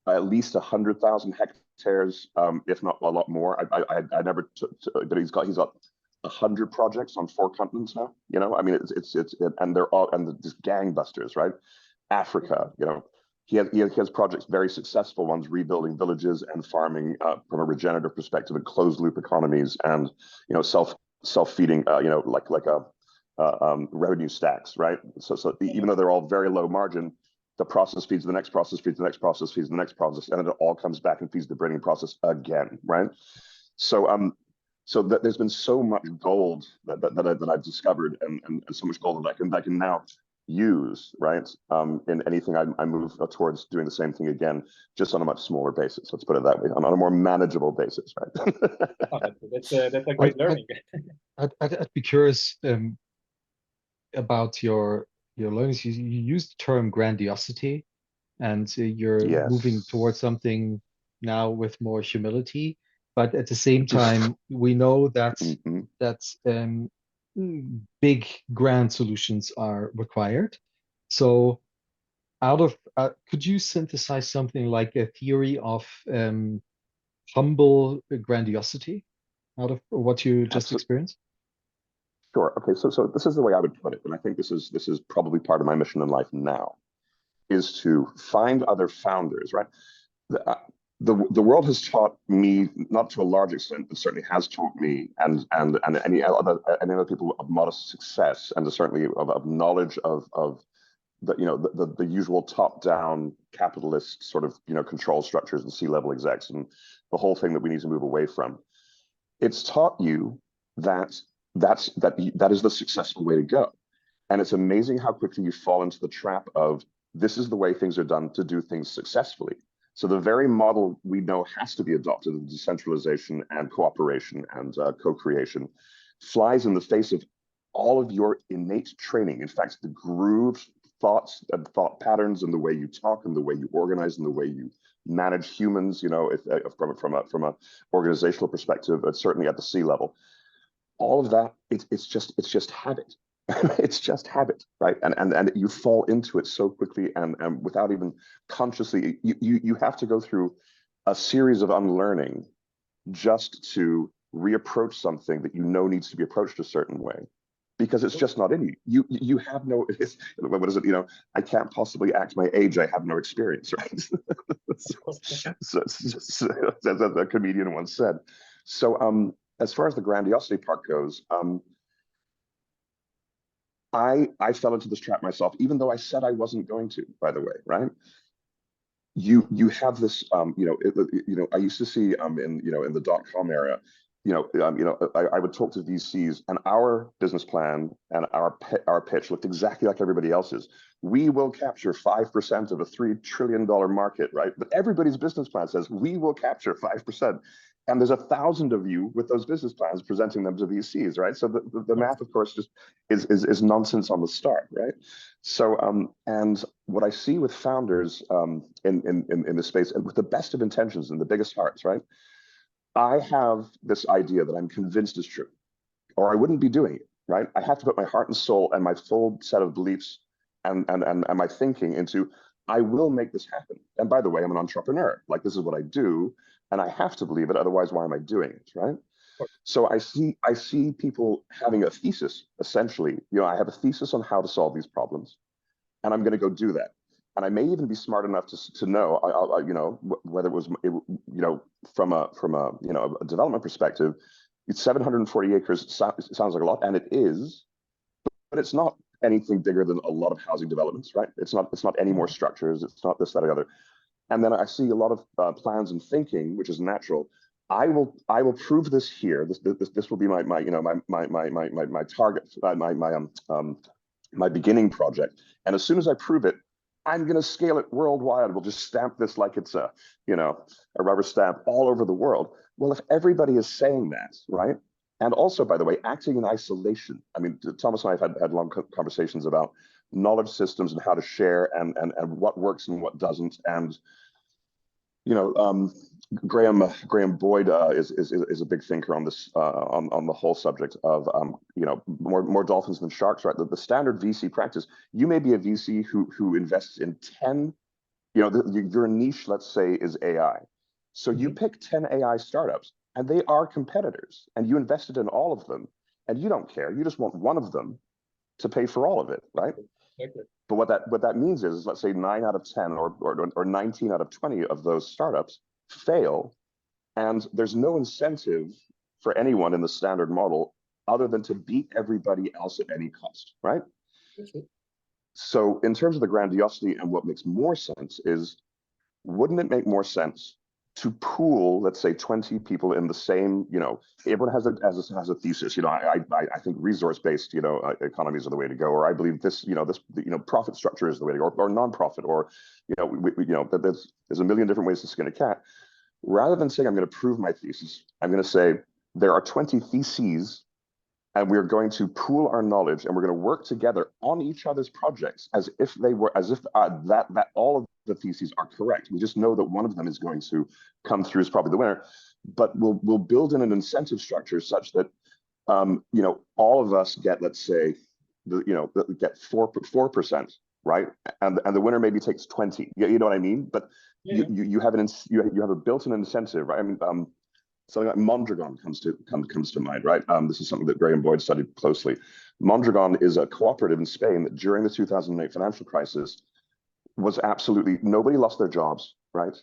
at least 100,000 hectares, if not a lot more. I never took, but he's got 100 projects on 4 continents now. I mean, and they're all just gangbusters, right? Africa, he has projects, very successful ones, rebuilding villages and farming from a regenerative perspective and closed loop economies, and self-feeding, like revenue stacks, right? So even though they're all very low margin, the process feeds the next process, feeds the next process, feeds the next process, and it all comes back and feeds the breeding process again, right? So that there's been so much gold that I've discovered, and so much gold that I can now use, right? In anything I move towards doing the same thing again, just on a much smaller basis. Let's put it that way, on a more manageable basis, right? That's a great learning. I'd be curious about your learnings. You used the term grandiosity, and you're moving towards something now with more humility. But at the same time, we know that big grand solutions are required. So could you synthesize something like a theory of humble grandiosity out of what you just experienced? Sure. Okay. So this is the way I would put it, and I think this is probably part of my mission in life now, is to find other founders, right? The world has taught me, not to a large extent, but certainly has taught me, and any other people of modest success, and certainly of knowledge of the usual top-down capitalist sort of control structures and C-level execs and the whole thing that we need to move away from. It's taught you that that is the successful way to go. And it's amazing how quickly you fall into the trap of this is the way things are done to do things successfully. So the very model we know has to be adopted of decentralization and cooperation and co-creation flies in the face of all of your innate training. In fact, the groove, thoughts and thought patterns and the way you talk and the way you organize and the way you manage humans, from a organizational perspective, certainly at the C level, all of that, it's just habit. It's just habit, right? And you fall into it so quickly and without even consciously, you have to go through a series of unlearning just to reapproach something that needs to be approached a certain way, because it's just not in you. You have no, what is it? I can't possibly act my age. I have no experience, right? so, as a comedian once said. So as far as the grandiosity part goes, I fell into this trap myself, even though I said I wasn't going to, by the way, right? You have this, I used to see in the .com era, I would talk to VCs, and our business plan and our pitch looked exactly like everybody else's. We will capture 5% of a $3 trillion market, right? But everybody's business plan says we will capture 5%. And there's 1,000 of you with those business plans presenting them to VCs, right? So the math, of course, just is nonsense on the start, right? So and what I see with founders in this space, and with the best of intentions and the biggest hearts, right? I have this idea that I'm convinced is true, or I wouldn't be doing it, right? I have to put my heart and soul and my full set of beliefs and my thinking into, I will make this happen. And by the way, I'm an entrepreneur. Like, this is what I do, and I have to believe it. Otherwise, why am I doing it, right? So I see people having a thesis, essentially. I have a thesis on how to solve these problems, and I'm going to go do that. And I may even be smart enough to know, whether it was, from a development perspective, it's 740 acres. Sounds like a lot, and it is, but it's not anything bigger than a lot of housing developments, right? It's not any more structures. It's not this, that, or the other. And then I see a lot of plans and thinking, which is natural. I will prove this here. This will be my target, my beginning project. And as soon as I prove it, I'm going to scale it worldwide. We'll just stamp this like it's a rubber stamp all over the world. Well, if everybody is saying that, right? And also, by the way, acting in isolation. I mean, Thomas and I have had long conversations about knowledge systems and how to share and what works and what doesn't. And Graham Boyd is a big thinker on this on the whole subject of more dolphins than sharks, right? The standard VC practice. You may be a VC who invests in 10. Your niche, let's say, is AI. So you pick 10 AI startups, and they are competitors, and you invested in all of them, and you don't care. You just want one of them to pay for all of it, right? Okay. But what that means is, let's say 9 out of 10 or 19 out of 20 of those startups fail, and there's no incentive for anyone in the standard model other than to beat everybody else at any cost, right? Okay. So in terms of the grandiosity and what makes more sense is, wouldn't it make more sense to pool, let's say, 20 people in the same, everyone has a thesis. I think resource-based, economies are the way to go, or I believe this, profit structure is the way to go, or nonprofit, or, there's a million different ways to skin a cat. Rather than saying I'm going to prove my thesis, I'm going to say there are 20 theses, and we're going to pool our knowledge, and we're going to work together on each other's projects as if that all of the theses are correct. We just know that one of them is going to come through as probably the winner, but we'll build in an incentive structure such that all of us get, let's say, get 4%, right? And the winner maybe takes 20. You know what I mean? But Yeah. you have you have a built-in incentive, right? I mean, something like Mondragon comes to mind, right? This is something that Graham Boyd studied closely. Mondragon is a cooperative in Spain that during the 2008 financial crisis was absolutely, nobody lost their jobs, right?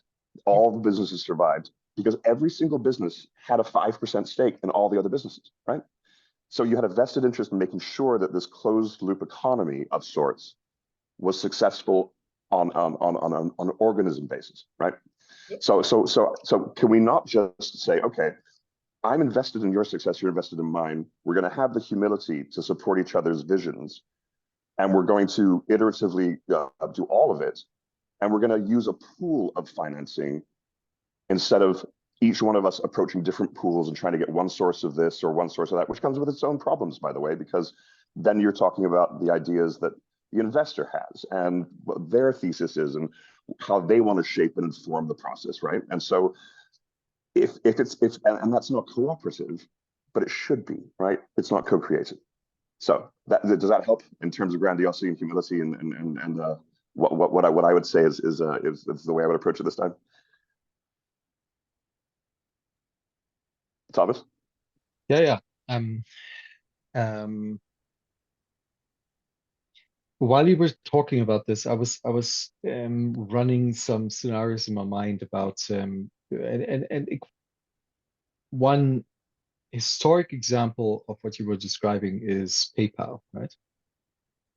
All the businesses survived because every single business had a 5% stake in all the other businesses, right? So you had a vested interest in making sure that this closed loop economy of sorts was successful on an organism basis, right? So can we not just say, okay, I'm invested in your success, you're invested in mine. We're going to have the humility to support each other's visions, and we're going to iteratively do all of it, and we're going to use a pool of financing instead of each one of us approaching different pools and trying to get one source of this or one source of that, which comes with its own problems, by the way, because then you're talking about the ideas that the investor has and what their thesis is and how they want to shape and inform the process, right? And so if and that's not cooperative, but it should be, right? It's not co-creative. So does that help in terms of grandiosity and humility and what I would say is the way I would approach it this time? Thomas? Yeah. Um, while you were talking about this, I was running some scenarios in my mind about one historic example of what you were describing is PayPal, right?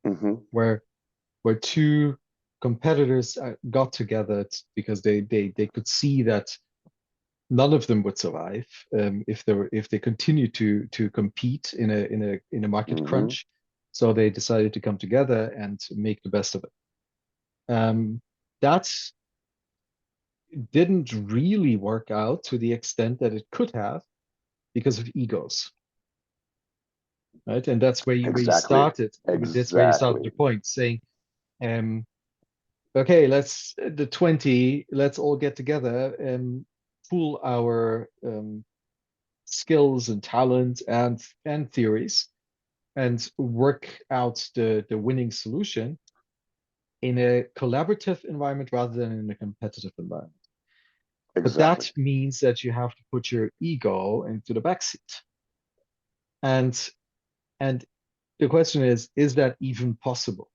Mm-hmm. Where two competitors got together because they could see that none of them would survive if they continue to compete in a market Mm-hmm. crunch. So they decided to come together and make the best of it. That didn't really work out to the extent that it could have because of egos, right? And that's where you Exactly. started. That's where you started Exactly. the point, saying, okay, the 20, let's all get together and pool our skills and talent and theories and work out the winning solution in a collaborative environment rather than in a competitive environment. But Exactly. that means that you have to put your ego into the backseat. And the question is that even possible?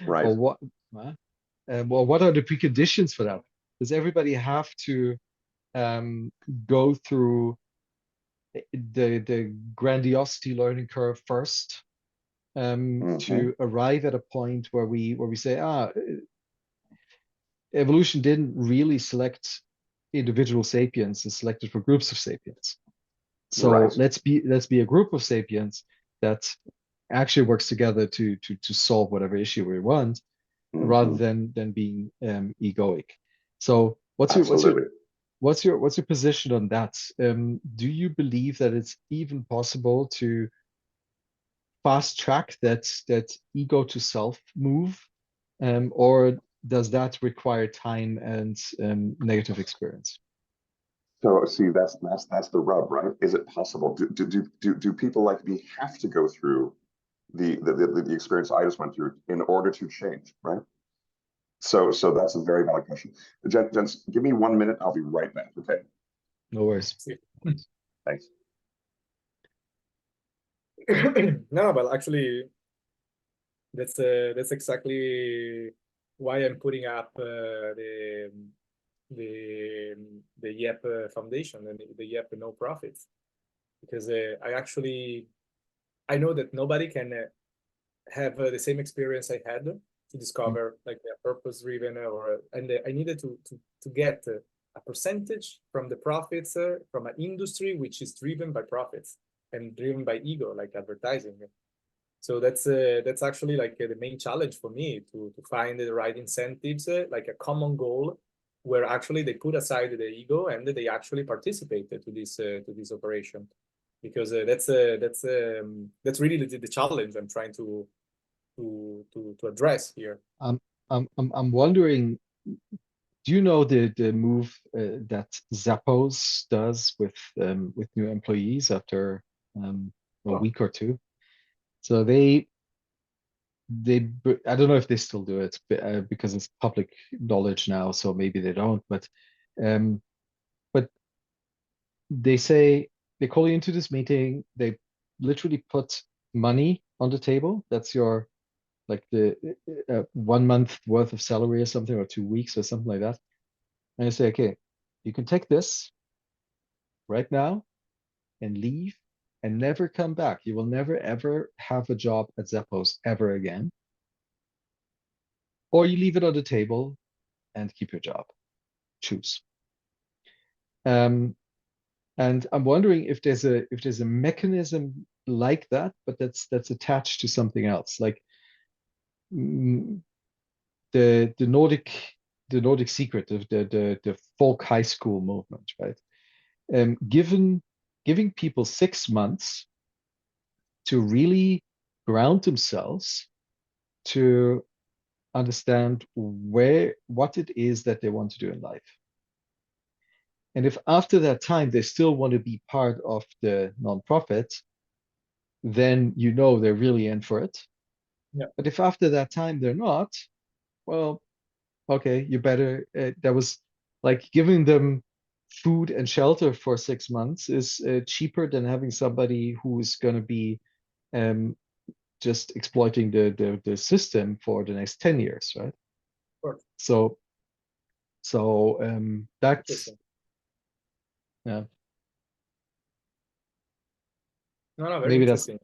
Right. Or what well, what are the preconditions for that? Does everybody have to go through the grandiosity learning curve first Mm-hmm. to arrive at a point where we say, evolution didn't really select individual sapiens, it selected for groups of sapiens. So Right. let's be a group of sapiens that actually works together to solve whatever issue we want, rather Mm-hmm. than being egoic. So Absolutely. what's your position on that? Do you believe that it's even possible to fast track that ego to self move, or does that require time and negative experience? So see, that's the rub, right? Is it possible? Do people like me have to go through the experience I just went through in order to change, right? So that's a very valid question. Gents, give me 1 minute. I'll be right back. Okay. No worries. Thanks. No, but actually, that's exactly why I'm putting up the YEP Foundation and the YEP No Profits, because I know that nobody can have the same experience I had to discover like a purpose driven and I needed to get a percentage from the profits from an industry which is driven by profits and driven by ego, like advertising. So that's actually like the main challenge for me to find the right incentives, like a common goal where actually they put aside the ego and they actually participate to this operation, because that's really the challenge I'm trying to address here. I'm wondering, do you know the move that Zappos does with new employees after a Oh, week or two? So they I don't know if they still do it because it's public knowledge now, so maybe they don't. Um, but they say they call you into this meeting. They literally put money on the table. That's your like the 1 month worth of salary or something, or 2 weeks or something like that. And I say, okay, you can take this right now and leave and never come back. You will never ever have a job at Zappos ever again. Or you leave it on the table and keep your job. Choose. Um, and I'm wondering if there's a mechanism like that, but that's attached to something else, like mm, the Nordic secret of the folk high school movement, right? Giving people 6 months to really ground themselves to understand what it is that they want to do in life. And if after that time they still want to be part of the nonprofit, then you know they're really in for it. Yeah. But if after that time they're not, well, okay, you better. That was like giving them food and shelter for 6 months is cheaper than having somebody who's going to be um, just exploiting the system for the next 10 years, right? Sure. So that's Interesting. yeah. No, very Maybe interesting.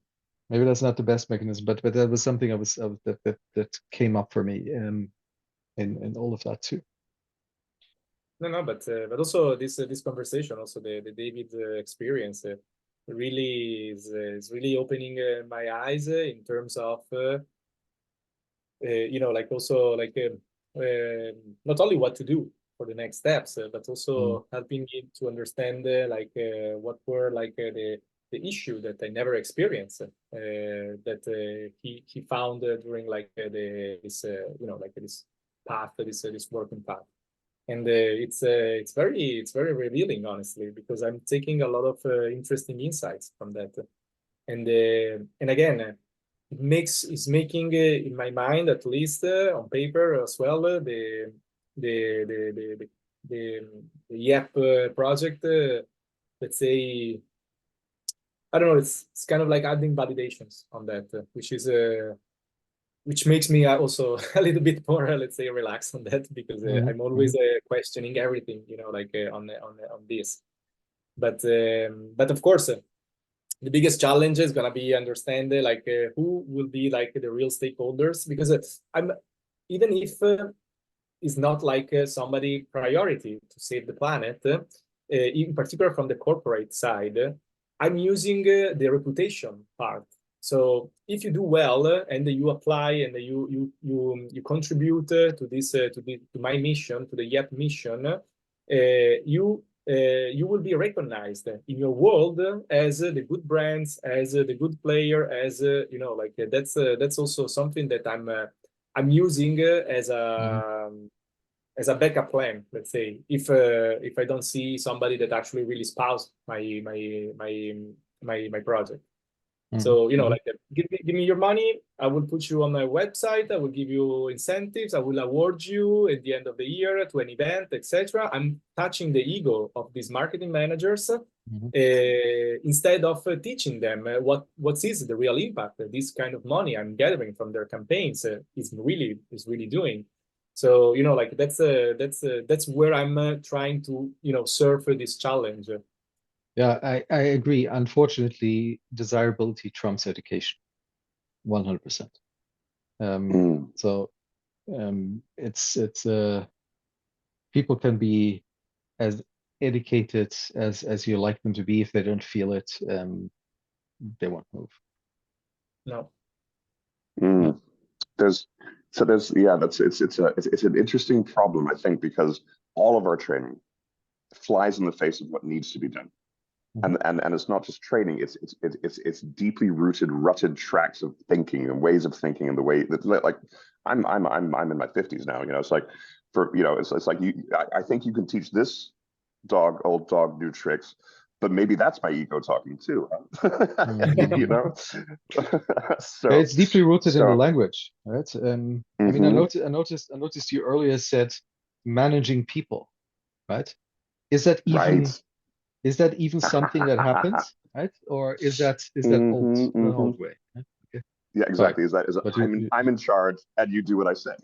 that's not the best mechanism, but that was something that came up for me in all of that too. No, but also this conversation, also the David experience, really is really opening my eyes in terms of like also like not only what to do for the next steps, but also helping me to understand what were like the issue that I never experienced that he found during like this like this path, this working path. And it's very revealing, honestly, because I'm taking a lot of interesting insights from that. And again, it's making in my mind, at least on paper as well, the the the the, the, the YEP project. Let's say, I don't know. It's kind of like adding validations on that, which makes me also a little bit more, let's say, relaxed on that, because I'm always questioning everything, like on this. But of course, the biggest challenge is gonna be understand who will be like the real stakeholders, because I'm even if it's not like somebody priority to save the planet, in particular from the corporate side, I'm using the reputation part. So if you do well and you apply and you contribute to this to my mission, to the YEP mission, you will be recognized in your world as the good brands, as the good player, as that's also something that I'm using as a backup plan. Let's say if I don't see somebody that actually really spouse my project. So like give me your money. I will put you on my website. I will give you incentives. I will award you at the end of the year to an event, etc. I'm touching the ego of these marketing managers instead of teaching them what is the real impact that this kind of money I'm gathering from their campaigns is really doing. So like that's where I'm trying to serve this challenge. Yeah, I agree. Unfortunately, desirability trumps education, 100%. So it's people can be as educated as you like them to be. If they don't feel it, they won't move. No. Yeah. It's an interesting problem, I think, because all of our training flies in the face of what needs to be done. And it's not just training, it's deeply rutted tracks of thinking and ways of thinking, and the way that, like, I'm in my 50s now, it's like it's like I think you can teach this old dog new tricks, but maybe that's my ego talking too, huh? You know? So Yeah, it's deeply rooted in the so language, right? I mean, I noticed you earlier said managing people, right? Is that right. even something that happens, right? Or is that an old way? Right? Okay, Yeah, sorry, exactly. Is that but I'm in charge and you do what I say.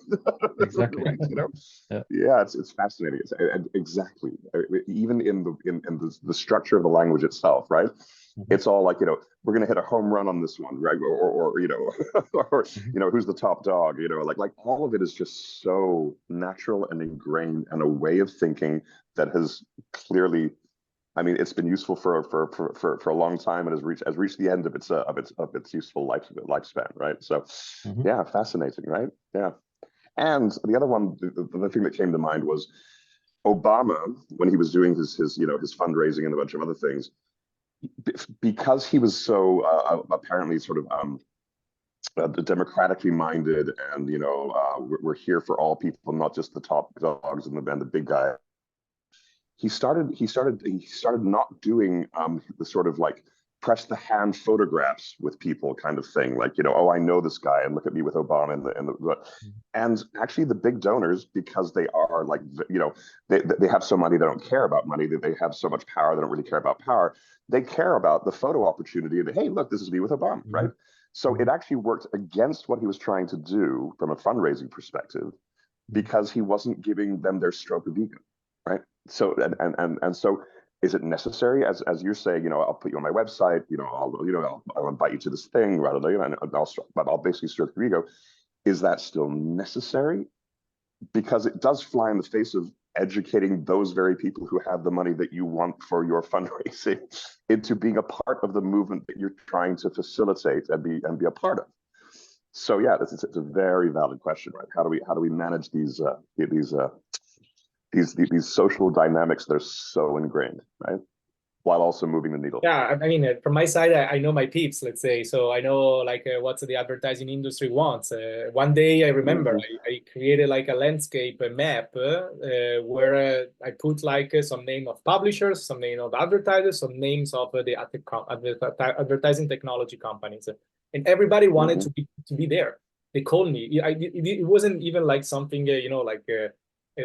exactly. Right, you know? Yeah. Yeah, it's fascinating. And exactly. Even in the structure of the language itself, right? Mhm. It's all like, you know, we're gonna hit a home run on this one, right? Or you know, or Mhm. you know, who's the top dog? You know, like all of it is just so natural and ingrained, and a way of thinking that has clearly, I mean, it's been useful for a long time, and has reached the end of its useful lifespan, right? So, Mhm. yeah, fascinating, right? Yeah. And the other one, the thing that came to mind was Obama, when he was doing his you know, his fundraising and a bunch of other things, because he was so apparently sort of democratically minded, and you know, we're here for all people, not just the top dogs and the big guy. He started not doing the sort of like press the hand photographs with people kind of thing, like, you know, oh, I know this guy and look at me with Obama and actually the big donors, because they are like, you know, they have so money, they don't care about money, that they have so much power, they don't really care about power, they care about the photo opportunity that, hey, look, this is me with Obama, Mhm. right? So Mhm. it actually worked against what he was trying to do from a fundraising perspective, because he wasn't giving them their stroke of ego, right? So and so, is it necessary, as you're saying, you know, I'll put you on my website, you know, I'll invite you to this thing, rather than, you know, and I'll basically stroke your ego. Is that still necessary? Because it does fly in the face of educating those very people who have the money that you want for your fundraising into being a part of the movement that you're trying to facilitate and be a part of. So yeah, it's a very valid question, right? How do we manage these social dynamics that are so ingrained, right? While also moving the needle. Yeah, I mean, from my side, I know my peeps, let's say. So I know like what the advertising industry wants. One day I remember I created like a landscape map where I put like some name of publishers, some name of advertisers, some names of the advertising technology companies, and everybody wanted to be there. They called me. It wasn't even like something you know, like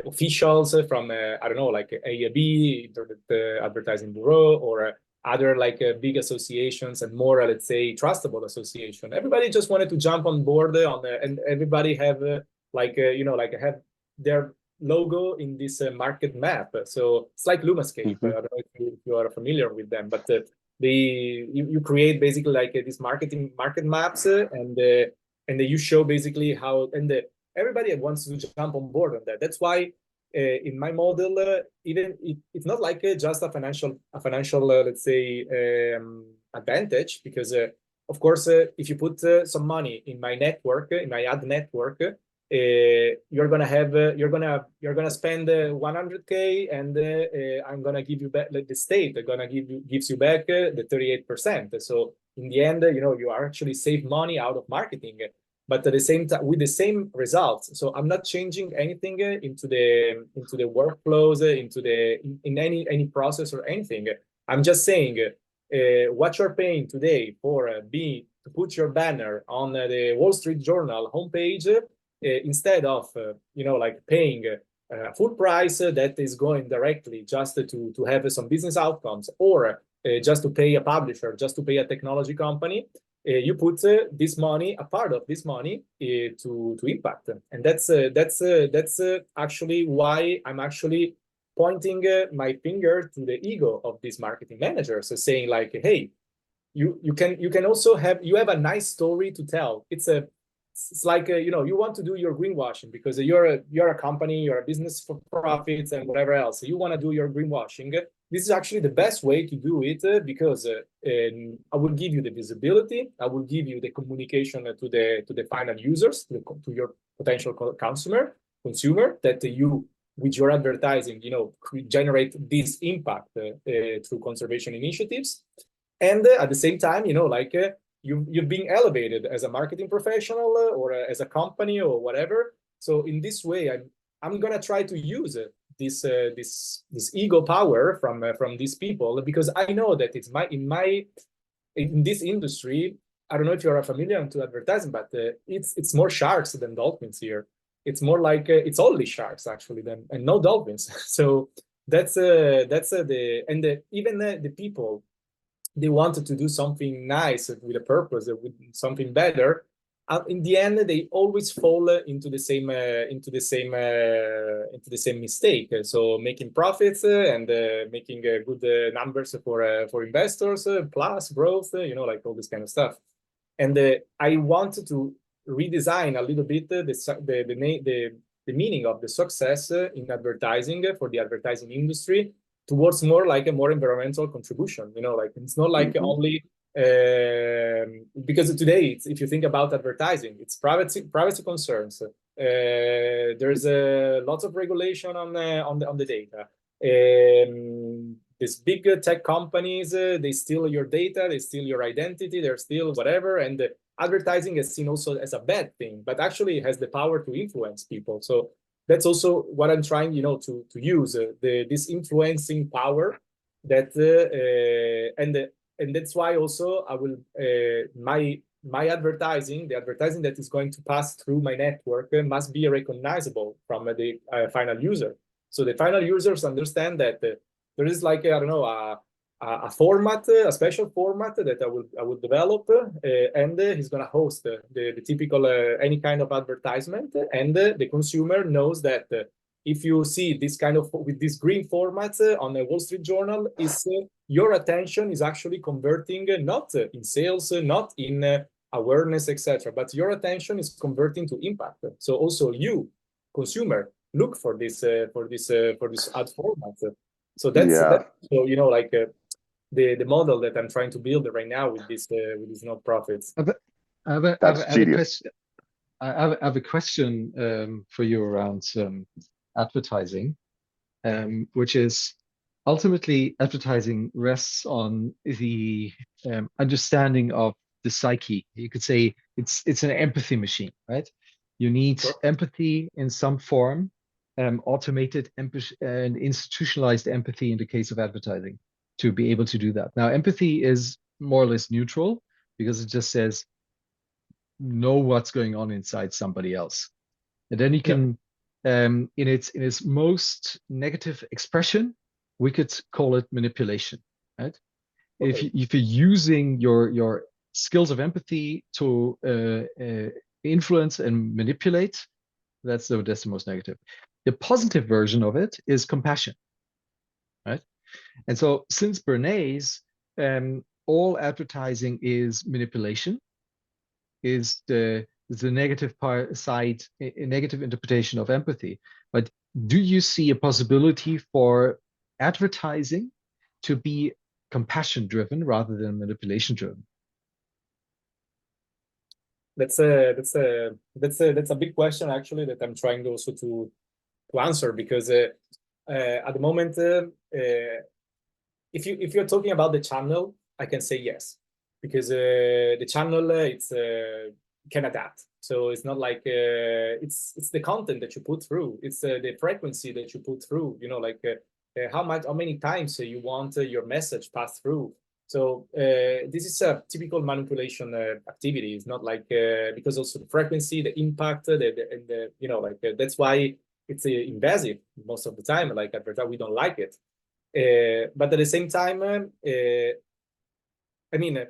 officials from I don't know, like AAB, Internet Advertising Bureau, or other like big associations and more, let's say, trustable association. Everybody just wanted to jump on board and everybody have you know, like have their logo in this market map. So it's like Lumascape. I don't know if you are familiar with them, but you create basically like these market maps and you show basically how everybody wants to jump on board on that. That's why in my model, even it's not like just a financial let's say advantage, because of course if you put some money in my network, in my ad network, you're gonna have you're gonna spend 100K, and I'm gonna give you back, like the state gonna gives you back the 38%. So in the end, you know, you actually save money out of marketing, but at the same time with the same results. So I'm not changing anything into the workflows, into the in any process or anything. I'm just saying what you're paying today for to put your banner on the Wall Street Journal homepage, instead of you know, like paying full price that is going directly just to have some business outcomes, or just to pay a publisher, just to pay a technology company. You put this money, a part of this money, to impact, and that's actually why I'm actually pointing my finger to the ego of these marketing managers, saying like, hey, you can also have a nice story to tell. It's like you know, you want to do your greenwashing because you're a company, you're a business for profits and whatever else. So you want to do your greenwashing. This is actually the best way to do it because I will give you the visibility, I will give you the communication to the final users, to your potential consumer, that you with your advertising, you know, generate this impact through conservation initiatives. And at the same time, you know, like you're being elevated as a marketing professional or as a company or whatever. So in this way, I'm gonna try to use this ego power from these people, because I know that it's in this industry. I don't know if you're familiar to advertising, but it's more sharks than dolphins here. It's more like it's only sharks actually, and no dolphins. So that's even the people, they wanted to do something nice with a purpose, with something better. In the end, they always fall into the same mistake. So making profits and making good numbers for investors, plus growth, like all this kind of stuff. And I wanted to redesign a little bit the meaning of the success in advertising for the advertising industry towards more like a more environmental contribution. Like it's not like only because today, if you think about advertising, it's privacy concerns. There's lots of regulation on the data. These big tech companies, they steal your data, they steal your identity, they're still whatever. And advertising is seen also as a bad thing, but actually it has the power to influence people. So that's also what I'm trying, to use this influencing power that and that's why also I will my advertising, the advertising that is going to pass through my network must be recognizable from the final user. So the final users understand that there is like I don't know a format, a special format that I will develop, and he's gonna host the typical any kind of advertisement, and the consumer knows that if you see this kind of with this green format on a Wall Street Journal, is your attention is actually converting not in sales, not in awareness, etc., but your attention is converting to impact. So also you, consumer, look for this ad format. So that's so like the model that I'm trying to build right now with these nonprofits. I have a question for you around advertising, which is ultimately advertising rests on the understanding of the psyche. You could say it's an empathy machine, right? You need empathy in some form, automated empathy and institutionalized empathy in the case of advertising to be able to do that. Now, empathy is more or less neutral because it just says, know what's going on inside somebody else. And then you can, in its most negative expression, we could call it manipulation, right? Okay. If you're using your skills of empathy to influence and manipulate, that's the most negative. The positive version of it is compassion, right? And so since Bernays, all advertising is manipulation, is the negative side, a negative interpretation of empathy. But do you see a possibility for advertising to be compassion driven rather than manipulation driven? That's a big question actually that I'm trying also to answer, because at the moment if you're talking about the channel, I can say yes, because the channel can adapt. So it's not like it's the content that you put through, it's the frequency that you put through, like how many times you want your message passed through. So this is a typical manipulation activity. It's not like because also the frequency, the impact, that's why it's invasive most of the time. Like advertising, we don't like it. But at the same time, I mean,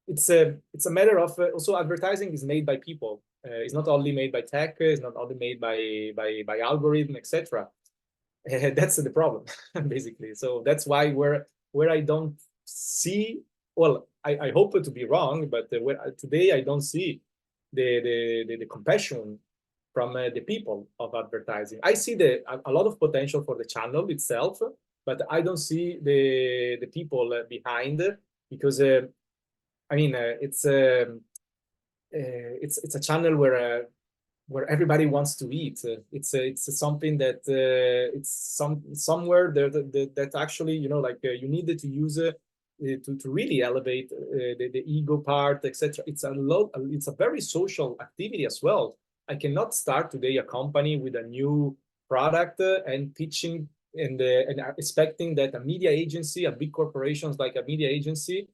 it's a matter of also advertising is made by people. It's not only made by tech. It's not only made by algorithm, etc. That's the problem, basically. So that's why where I don't see, well, I hope to be wrong, but today I don't see the compassion from the people of advertising. I see a lot of potential for the channel itself, but I don't see the people behind, because I mean it's a channel where everybody wants to eat. It's something that it's somewhere that actually you needed to use to really elevate the ego part, etc. It's a very social activity as well. I cannot start today a company with a new product and pitching and expecting that a media agency, a big corporations like a media agency,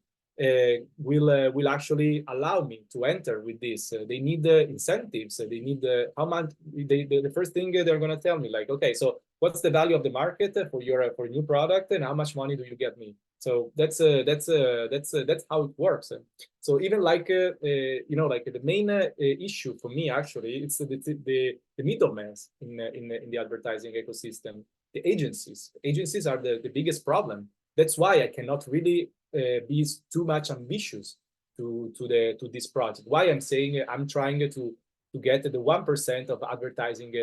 will actually allow me to enter with this. They need incentives. They need how much. The first thing they're gonna tell me, like, okay, so what's the value of the market for your new product, and how much money do you get me? So that's how it works. So even like you know, like the main issue for me actually, it's the middlemen in the advertising ecosystem. The agencies. Agencies are the biggest problem. That's why I cannot really be too much ambitious to this project. Why I'm saying I'm trying to get the 1% of advertising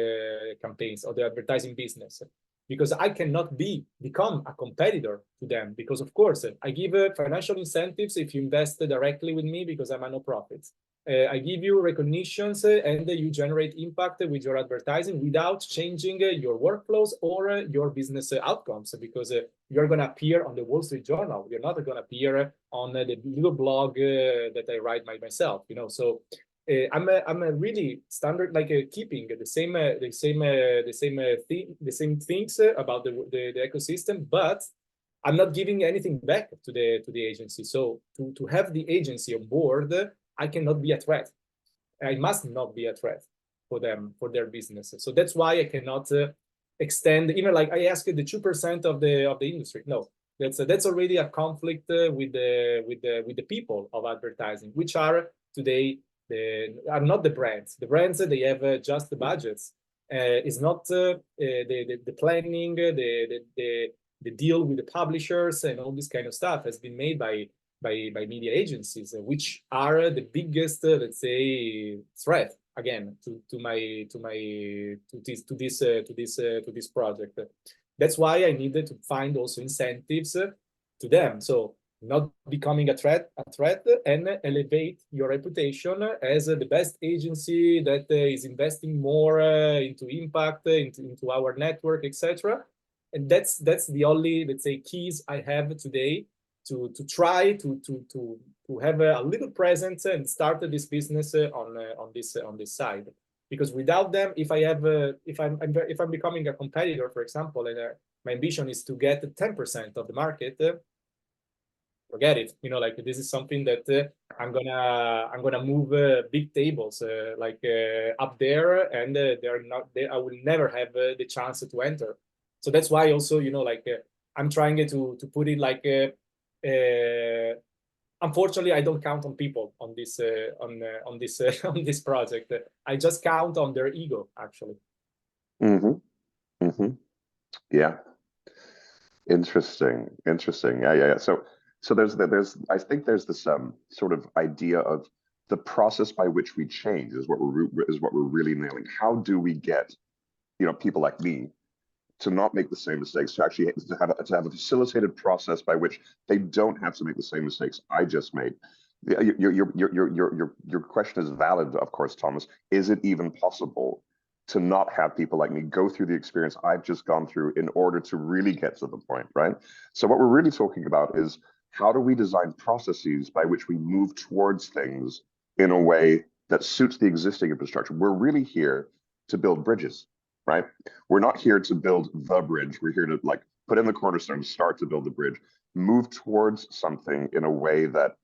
campaigns or the advertising business, because I cannot become a competitor to them. Because of course I give financial incentives if you invest directly with me because I'm a no-profit. I give you recognitions and you generate impact with your advertising without changing your workflows or your business outcomes, because you're going to appear on the Wall Street Journal. You're not going to appear on the little blog that I write myself, you know. So I'm a really standard, like keeping the same things about the ecosystem, but I'm not giving anything back to the agency. So to have the agency on board, I cannot be a threat. I must not be a threat for them, for their business. So that's why I cannot extend. Even like I asked the 2% of the industry. No, that's already a conflict with the people of advertising, which are today are not the brands. The brands they have just the budgets. It's not the planning, the deal with the publishers and all this kind of stuff has been made by media agencies, which are the biggest, let's say, threat again to this project. That's why I needed to find also incentives to them. So not becoming a threat, and elevate your reputation as the best agency that is investing more into impact, into our network, etc. And that's the only, let's say, keys I have today to try to have a little presence and start this business on this side. Because without them, if I'm becoming a competitor, for example, and my ambition is to get 10% of the market, forget it. You know, like this is something that I'm gonna move big tables like up there, and they're not. I will never have the chance to enter. So that's why also, you know, like I'm trying to put it like. Unfortunately, I don't count on people on this on this project. I just count on their ego, actually. Mm-hmm. Mm-hmm. Yeah. Interesting. Yeah. So there's I think there's this sort of idea of the process by which we change is what we're really nailing. How do we get, you know, people like me to not make the same mistakes, to actually have a facilitated process by which they don't have to make the same mistakes I just made. Your question is valid, of course, Thomas. Is it even possible to not have people like me go through the experience I've just gone through in order to really get to the point, right? So what we're really talking about is how do we design processes by which we move towards things in a way that suits the existing infrastructure? We're really here to build bridges, right? We're not here to build the bridge. We're here to like put in the cornerstone, start to build the bridge, move towards something in a way that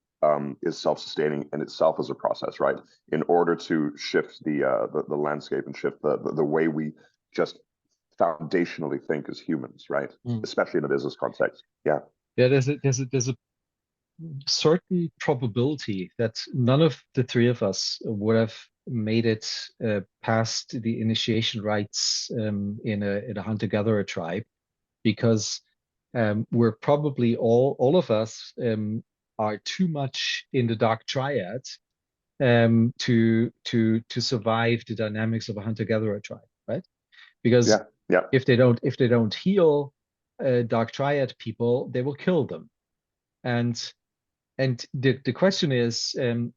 is self-sustaining in itself as a process, right? In order to shift the landscape and shift the way we just foundationally think as humans, right? Especially in a business context. Yeah. Yeah, there's a certain probability that none of the three of us would have made it past the initiation rites in a hunter-gatherer tribe, because we're probably all of us are too much in the dark triad to survive the dynamics of a hunter-gatherer tribe, right? Because if they don't heal dark triad people, they will kill them. And the question is,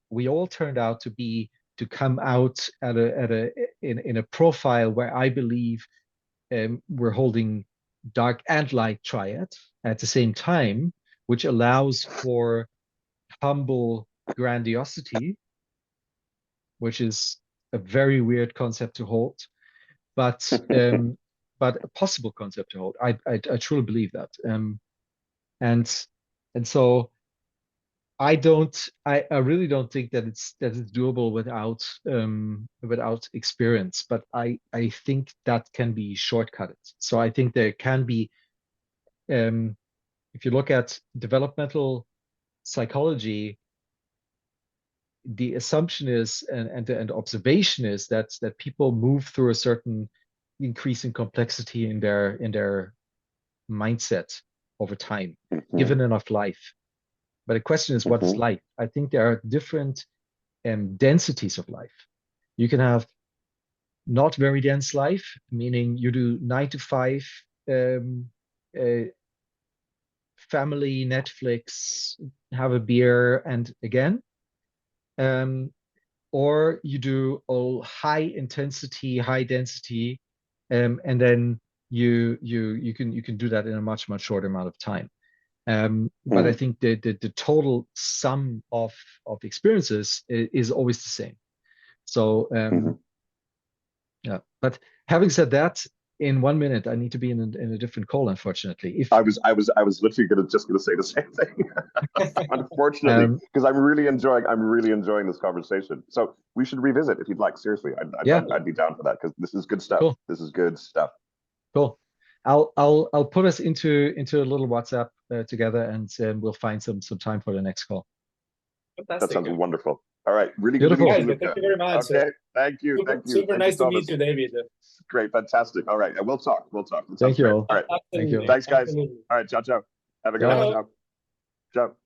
we all turned out to come out in a profile where I believe we're holding dark and light triad at the same time, which allows for humble grandiosity, which is a very weird concept to hold. But but a possible concept to hold. I truly believe that. And so I really don't think that it's doable without experience, but I think that can be shortcutted. So I think there can be, if you look at developmental psychology, the assumption is and observation is that people move through a certain increase in complexity in their mindset over time, given enough life. But the question is, what is life? I think there are different densities of life. You can have not very dense life, meaning you do 9 to 5, family, Netflix, have a beer, and again. Or you do all high intensity, high density, and then you can do that in a much shorter amount of time. But I think the total sum of experiences is always the same. So yeah. But having said that, in 1 minute I need to be in a different call, unfortunately. If I was literally just gonna say the same thing. Unfortunately, because I'm really enjoying this conversation. So we should revisit if you'd like. Seriously, I'd be down for that, because this is good stuff. Cool. This is good stuff. Cool. I'll put us into a little WhatsApp together, and we'll find some time for the next call. Fantastic. That sounds wonderful. All right, really Beautiful. good. Guys, thank you very much. Okay, thank you. Super nice to meet you, David. Great, fantastic. All right, we'll talk. Thank you all. All right, Thank you. thanks, guys. Absolutely. All right, ciao. Have a good Ciao. one. Ciao.